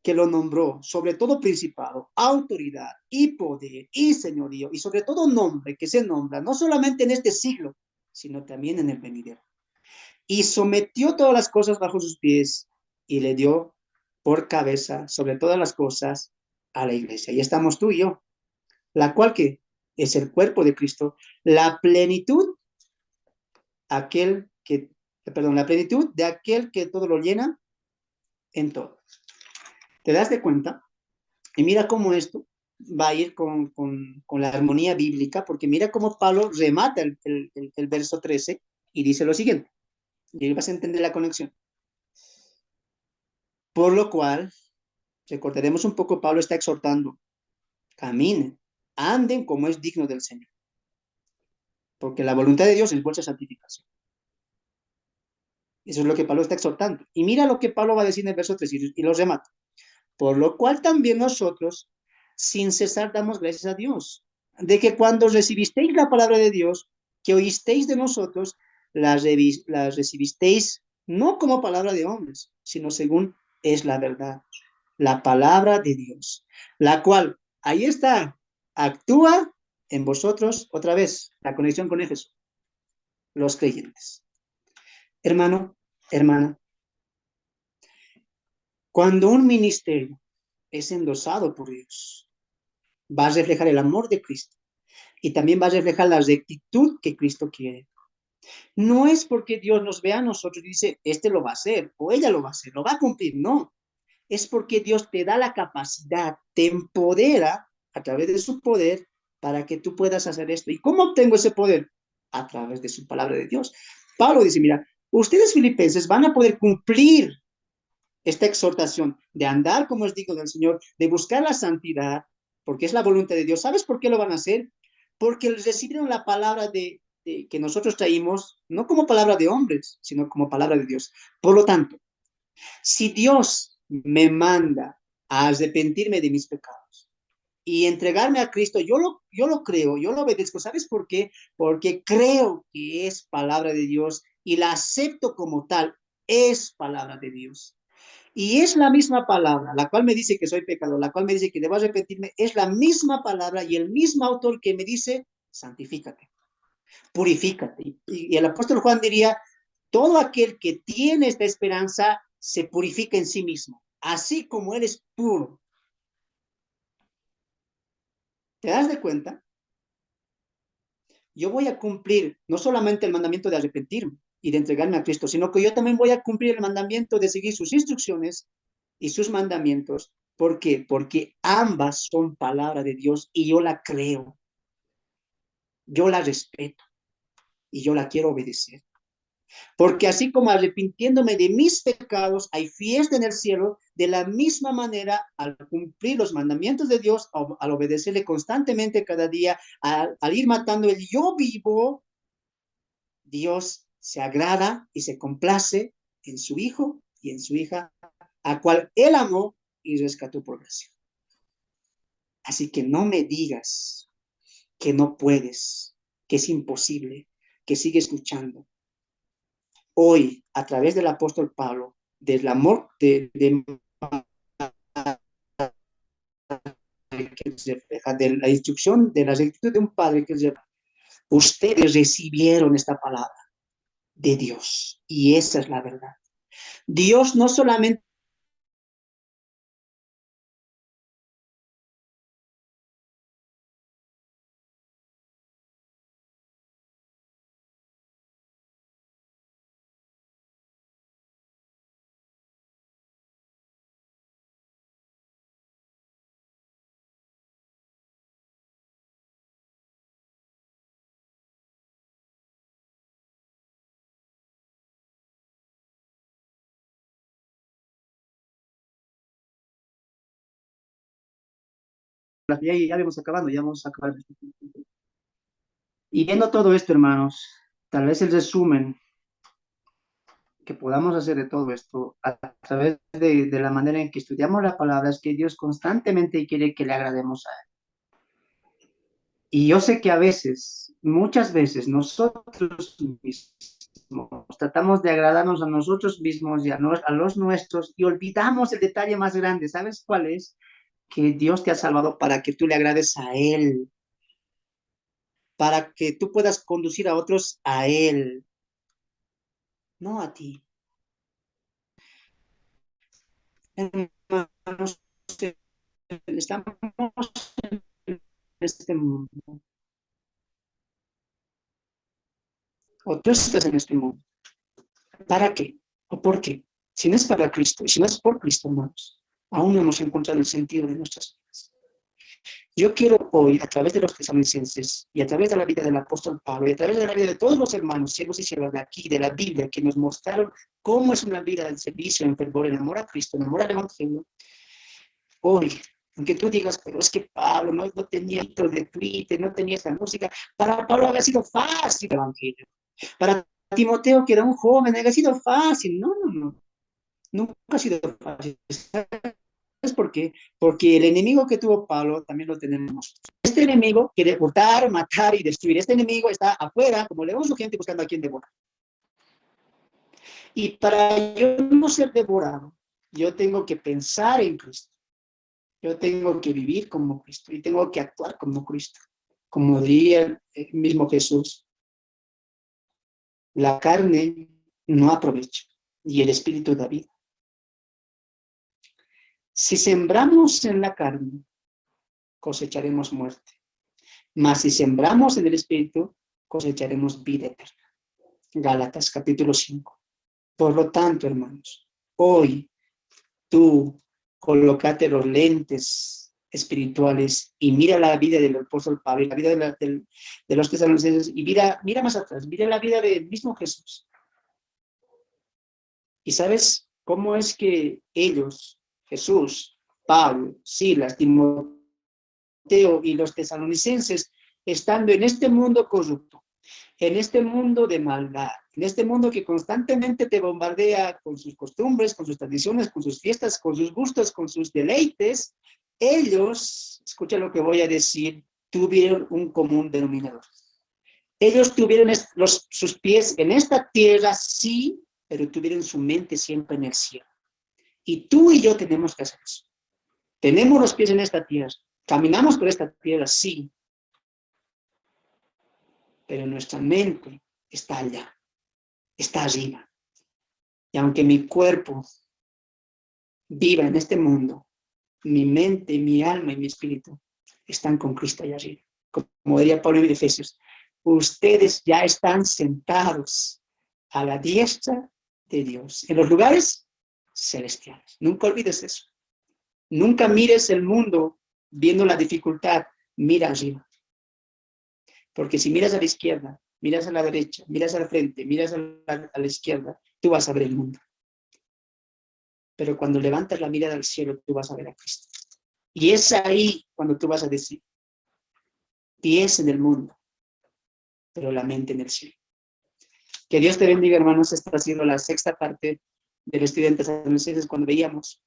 que lo nombró sobre todo principado, autoridad y poder y señorío y sobre todo nombre que se nombra no solamente en este siglo, sino también en el venidero. Y sometió todas las cosas bajo sus pies y le dio por cabeza sobre todas las cosas a la iglesia. Y estamos tú y yo, la cual que es el cuerpo de Cristo, la plenitud, la plenitud de aquel que todo lo llena en todo. ¿Te das de cuenta? Y mira cómo esto va a ir con la armonía bíblica, porque mira cómo Pablo remata el verso 13 y dice lo siguiente, y ahí vas a entender la conexión. Por lo cual, recordaremos un poco, Pablo está exhortando, caminen, anden como es digno del Señor, porque la voluntad de Dios es vuestra santificación. Eso es lo que Pablo está exhortando. Y mira lo que Pablo va a decir en el verso 3 y lo remata. Por lo cual también nosotros, sin cesar, damos gracias a Dios, de que cuando recibisteis la palabra de Dios, que oísteis de nosotros, la recibisteis no como palabra de hombres, sino según es la verdad, la palabra de Dios, la cual, ahí está, actúa en vosotros, otra vez, la conexión con Éfeso, los creyentes. Hermano, hermana, cuando un ministerio es endosado por Dios, va a reflejar el amor de Cristo y también va a reflejar la rectitud que Cristo quiere. No es porque Dios nos vea a nosotros y dice, este lo va a hacer o ella lo va a hacer, lo va a cumplir, no. Es porque Dios te da la capacidad, te empodera a través de su poder para que tú puedas hacer esto. ¿Y cómo obtengo ese poder? A través de su palabra de Dios. Pablo dice, mira, ustedes filipenses van a poder cumplir esta exhortación de andar como es digno del Señor, de buscar la santidad, porque es la voluntad de Dios. ¿Sabes por qué lo van a hacer? Porque recibieron la palabra que nosotros traímos, no como palabra de hombres, sino como palabra de Dios. Por lo tanto, si Dios me manda a arrepentirme de mis pecados y entregarme a Cristo, yo lo creo, yo lo obedezco. ¿Sabes por qué? Porque creo que es palabra de Dios y la acepto como tal, es palabra de Dios. Y es la misma palabra, la cual me dice que soy pecador, la cual me dice que debo arrepentirme, es la misma palabra y el mismo autor que me dice, santifícate, purifícate. Y el apóstol Juan diría, todo aquel que tiene esta esperanza se purifica en sí mismo, así como él es puro. ¿Te das de cuenta? Yo voy a cumplir no solamente el mandamiento de arrepentirme y de entregarme a Cristo, sino que yo también voy a cumplir el mandamiento de seguir sus instrucciones y sus mandamientos. ¿Por qué? Porque ambas son palabra de Dios y yo la creo, yo la respeto y yo la quiero obedecer. Porque así como arrepintiéndome de mis pecados hay fiesta en el cielo, de la misma manera, al cumplir los mandamientos de Dios, al obedecerle constantemente cada día, al ir matando el yo vivo, Dios se agrada y se complace en su Hijo y en su hija, a cual Él amó y rescató por gracia. Así que no me digas que no puedes, que es imposible, que sigues luchando. hoy, a través del apóstol Pablo, del amor de que se refleja, de la instrucción, de la rectitud de un padre que se, ustedes recibieron esta palabra de Dios, y esa es la verdad. Dios no solamente ya vamos acabando, ya vamos a acabar. Y viendo todo esto, hermanos, tal vez el resumen que podamos hacer de todo esto a través de la manera en que estudiamos la palabra es que Dios constantemente quiere que le agrademos a Él. Y yo sé que a veces, muchas veces, nosotros mismos tratamos de agradarnos a nosotros mismos y a los nuestros y olvidamos el detalle más grande. ¿Sabes cuál es? Que Dios te ha salvado para que tú le agrades a Él, para que tú puedas conducir a otros a Él, no a ti. Hermanos, estamos en este mundo, o tú estás en este mundo. ¿Para qué? ¿O por qué? Si no es para Cristo, y si no es por Cristo, hermanos, aún no hemos encontrado el sentido de nuestras vidas. Yo quiero hoy, a través de los tesalonicenses, y a través de la vida del apóstol Pablo, y a través de la vida de todos los hermanos, siervos y siervas de aquí, de la Biblia, que nos mostraron cómo es una vida del servicio, en fervor, en amor a Cristo, en amor al Evangelio, hoy, aunque tú digas, pero es que Pablo no tenía hito de Twitter, no tenía esa música, para Pablo había sido fácil el Evangelio. Para Timoteo, que era un joven, había sido fácil. No, no, no. Nunca ha sido fácil. ¿Sabes por qué? Porque el enemigo que tuvo Pablo también lo tenemos nosotros. Este enemigo quiere hurtar, matar y destruir. Este enemigo está afuera, como león surgiente, buscando a quien devorar. Y para yo no ser devorado, yo tengo que pensar en Cristo. Yo tengo que vivir como Cristo y tengo que actuar como Cristo. Como diría el mismo Jesús, la carne no aprovecha y el espíritu da vida. Si sembramos en la carne, cosecharemos muerte. Mas si sembramos en el espíritu, cosecharemos vida eterna. Gálatas capítulo 5. Por lo tanto, hermanos, hoy tú colócate los lentes espirituales y mira la vida del apóstol Pablo y la vida de los tesalonicenses y mira más atrás, mira la vida del mismo Jesús. ¿Y sabes cómo es que ellos, Jesús, Pablo, Silas, Timoteo y los tesalonicenses, estando en este mundo corrupto, en este mundo de maldad, en este mundo que constantemente te bombardea con sus costumbres, con sus tradiciones, con sus fiestas, con sus gustos, con sus deleites, ellos, escucha lo que voy a decir, tuvieron un común denominador. Ellos tuvieron sus pies en esta tierra, sí, pero tuvieron su mente siempre en el cielo. Y tú y yo tenemos que hacer eso. Tenemos los pies en esta tierra, caminamos por esta tierra, sí, pero nuestra mente está allá, está arriba. Y aunque mi cuerpo viva en este mundo, mi mente, mi alma y mi espíritu están con Cristo allá arriba. Como diría Pablo en Efesios, ustedes ya están sentados a la diestra de Dios, en los lugares celestiales. Nunca olvides eso. Nunca mires el mundo viendo la dificultad, mira arriba. Porque si miras a la izquierda, miras a la derecha, miras al frente, miras a la izquierda, tú vas a ver el mundo. Pero cuando levantas la mirada al cielo, tú vas a ver a Cristo. Y es ahí cuando tú vas a decir, pies en el mundo, pero la mente en el cielo. Que Dios te bendiga, hermanos. Esta ha sido la sexta parte del estudiante tesalonicenses cuando veíamos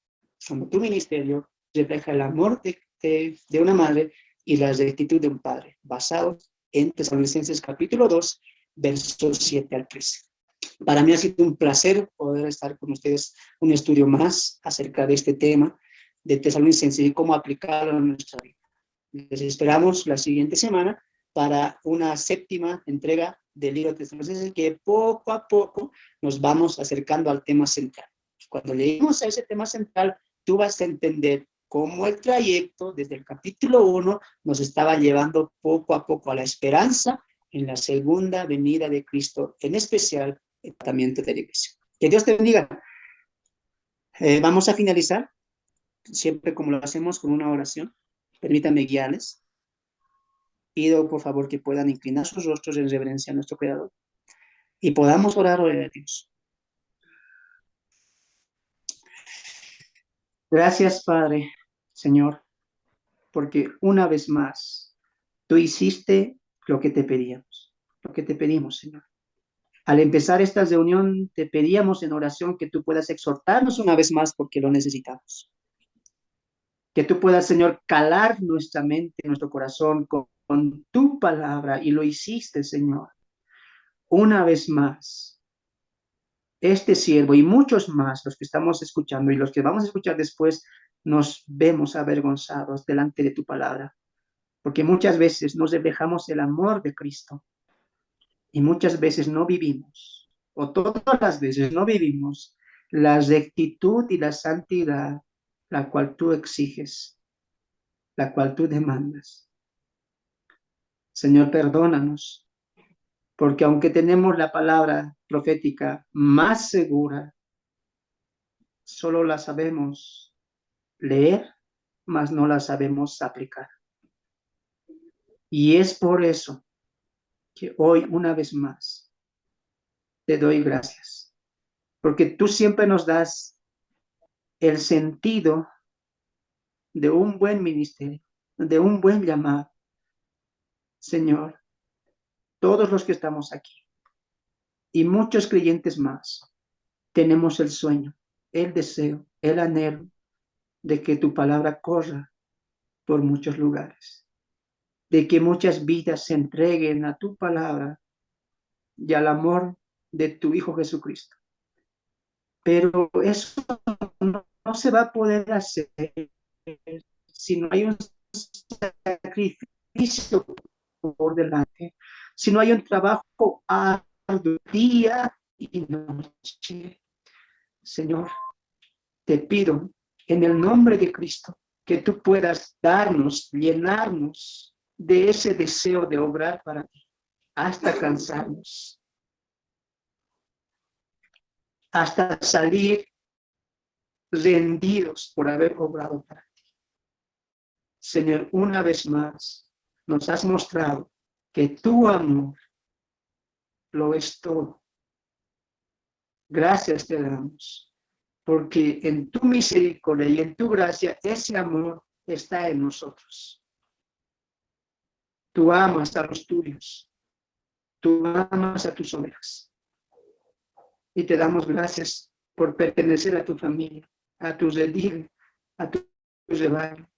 como tu ministerio refleja el amor de una madre y la rectitud de un padre, basados en Tesalonicenses capítulo 2, versos 7 al 13. Para mí ha sido un placer poder estar con ustedes un estudio más acerca de este tema de Tesalonicenses y cómo aplicarlo en nuestra vida. Les esperamos la siguiente semana para una séptima entrega del libro de Tesalonicenses, que poco a poco nos vamos acercando al tema central. Cuando lleguemos a ese tema central, tú vas a entender cómo el trayecto desde el capítulo 1 nos estaba llevando poco a poco a la esperanza en la segunda venida de Cristo, en especial el tratamiento de la iglesia. Que Dios te bendiga. Vamos a finalizar, siempre como lo hacemos, con una oración. Permítanme guiarles. Pido, por favor, que puedan inclinar sus rostros en reverencia a nuestro Creador y podamos orar hoy a Dios. Gracias, Padre, Señor, porque una vez más tú hiciste lo que te pedíamos, lo que te pedimos, Señor. Al empezar esta reunión, te pedíamos en oración que tú puedas exhortarnos una vez más porque lo necesitamos. Que tú puedas, Señor, calar nuestra mente, nuestro corazón con tu palabra, y lo hiciste, Señor. Una vez más, este siervo y muchos más, los que estamos escuchando y los que vamos a escuchar después, nos vemos avergonzados delante de tu palabra, porque muchas veces nos dejamos el amor de Cristo y muchas veces no vivimos, o todas las veces no vivimos la rectitud y la santidad, la cual tú exiges, la cual tú demandas. Señor, perdónanos, porque aunque tenemos la palabra profética más segura, solo la sabemos leer, mas no la sabemos aplicar. Y es por eso que hoy, una vez más, te doy gracias, porque tú siempre nos das el sentido de un buen ministerio, de un buen llamado. Señor, todos los que estamos aquí y muchos creyentes más, tenemos el sueño, el deseo, el anhelo de que tu palabra corra por muchos lugares, de que muchas vidas se entreguen a tu palabra y al amor de tu Hijo Jesucristo. Pero eso no se va a poder hacer si no hay un sacrificio por delante, si no hay un trabajo arduo día y noche. Señor, te pido en el nombre de Cristo que tú puedas darnos, llenarnos de ese deseo de obrar para ti, hasta cansarnos, hasta salir rendidos por haber obrado para ti. Señor, una vez más nos has mostrado que tu amor lo es todo. Gracias te damos, porque en tu misericordia y en tu gracia ese amor está en nosotros. Tú amas a los tuyos, tú amas a tus ovejas, y te damos gracias por pertenecer a tu familia, a tu redil, a tu rebaño,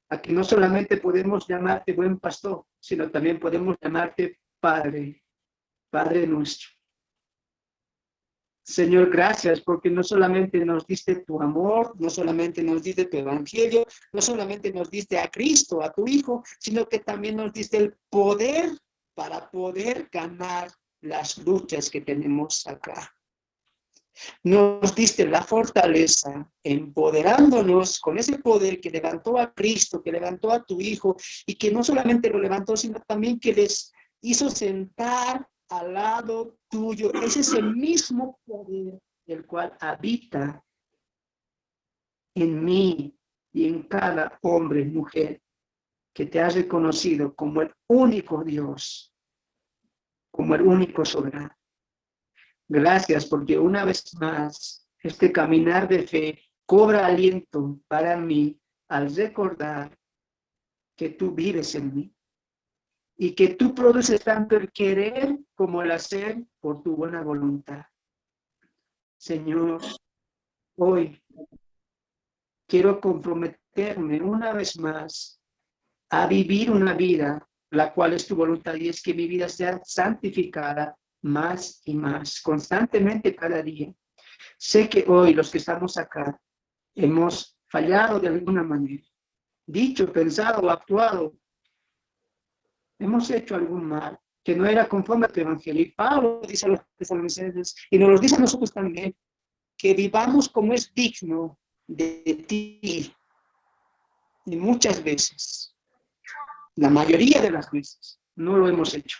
a que no solamente podemos llamarte buen pastor, sino también podemos llamarte Padre, Padre nuestro. Señor, gracias porque no solamente nos diste tu amor, no solamente nos diste tu evangelio, no solamente nos diste a Cristo, a tu Hijo, sino que también nos diste el poder para poder ganar las luchas que tenemos acá. Nos diste la fortaleza, empoderándonos con ese poder que levantó a Cristo, que levantó a tu Hijo, y que no solamente lo levantó, sino también que les hizo sentar al lado tuyo. Es ese mismo poder el cual habita en mí y en cada hombre y mujer que te has reconocido como el único Dios, como el único soberano. Gracias porque una vez más este caminar de fe cobra aliento para mí al recordar que tú vives en mí y que tú produces tanto el querer como el hacer por tu buena voluntad. Señor, hoy quiero comprometerme una vez más a vivir una vida la cual es tu voluntad, y es que mi vida sea santificada más y más, constantemente cada día. Sé que hoy los que estamos acá hemos fallado de alguna manera, dicho, pensado o actuado. Hemos hecho algún mal que no era conforme a tu evangelio. Y Pablo dice a los tesalonicenses, y nos lo dice a nosotros también, que vivamos como es digno de ti. Y muchas veces, la mayoría de las veces, no lo hemos hecho.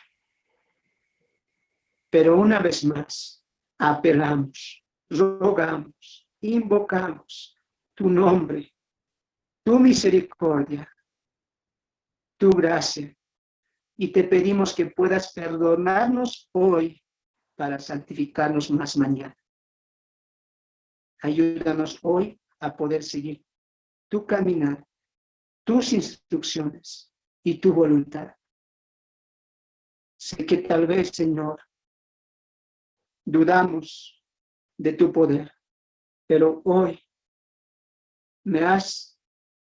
Pero una vez más, apelamos, rogamos, invocamos tu nombre, tu misericordia, tu gracia. Y te pedimos que puedas perdonarnos hoy para santificarnos más mañana. Ayúdanos hoy a poder seguir tu caminar, tus instrucciones y tu voluntad. Sé que tal vez, Señor, dudamos de tu poder, pero hoy me has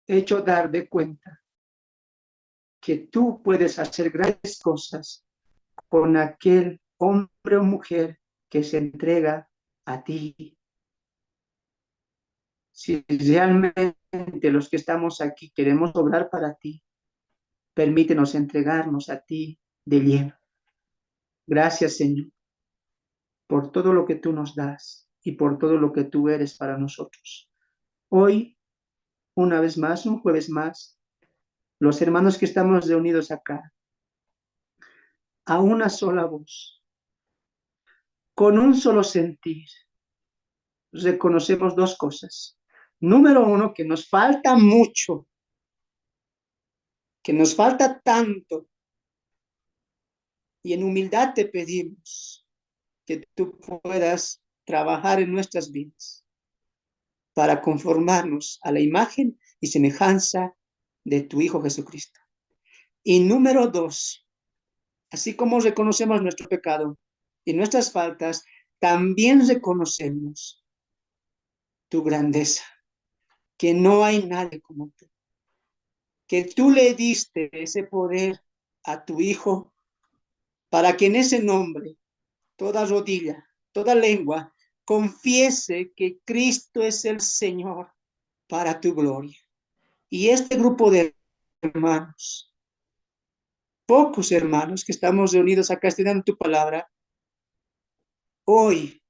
hecho dar de cuenta que tú puedes hacer grandes cosas con aquel hombre o mujer que se entrega a ti. Si realmente los que estamos aquí queremos obrar para ti, permítenos entregarnos a ti de lleno. Gracias, Señor, por todo lo que tú nos das y por todo lo que tú eres para nosotros. Hoy, una vez más, un jueves más, los hermanos que estamos reunidos acá, a una sola voz, con un solo sentir, reconocemos dos cosas. Número uno, que nos falta mucho, que nos falta tanto, y en humildad te pedimos que tú puedas trabajar en nuestras vidas para conformarnos a la imagen y semejanza de tu Hijo Jesucristo. Y número dos, así como reconocemos nuestro pecado y nuestras faltas, también reconocemos tu grandeza, que no hay nadie como tú, que tú le diste ese poder a tu Hijo para que en ese nombre toda rodilla, toda lengua confiese que Cristo es el Señor para tu gloria. Y este grupo de hermanos, pocos hermanos que estamos reunidos acá estudiando tu palabra, hoy,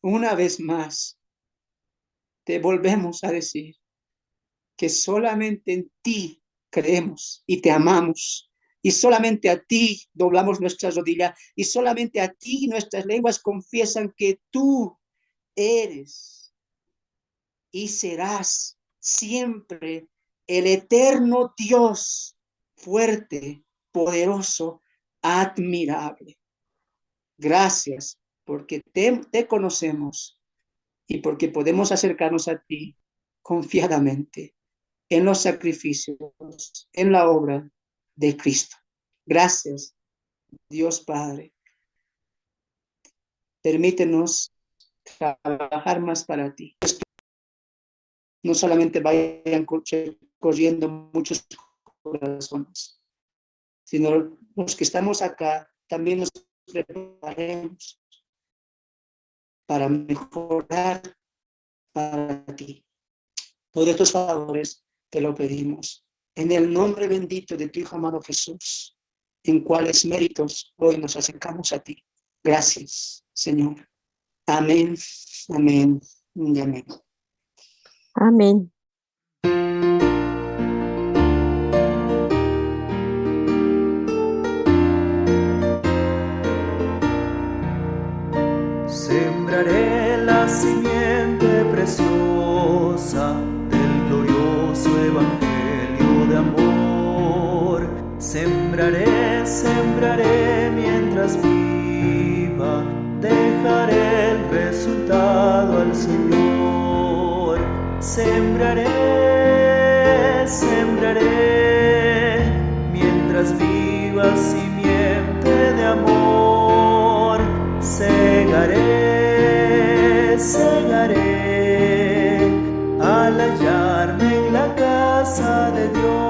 una vez más, te volvemos a decir que solamente en ti creemos y te amamos. Y solamente a ti doblamos nuestra rodilla y solamente a ti nuestras lenguas confiesan que tú eres y serás siempre el eterno Dios, fuerte, poderoso, admirable. Gracias porque te conocemos y porque podemos acercarnos a ti confiadamente en los sacrificios, en la obra de Cristo. Gracias, Dios Padre. Permítenos trabajar más para ti. No solamente vayan corriendo muchos corazones, sino los que estamos acá también nos preparemos para mejorar para ti. Todos estos favores te lo pedimos en el nombre bendito de tu Hijo amado Jesús, en cuales méritos hoy nos acercamos a ti. Gracias, Señor. Amén, amén y amén. Amén. Sembraré la simiente preciosa del glorioso evangelio de amor. Sembraré mientras viva, dejaré el resultado al Señor. Sembraré mientras viva simiente de amor. Segaré al hallarme en la casa de Dios.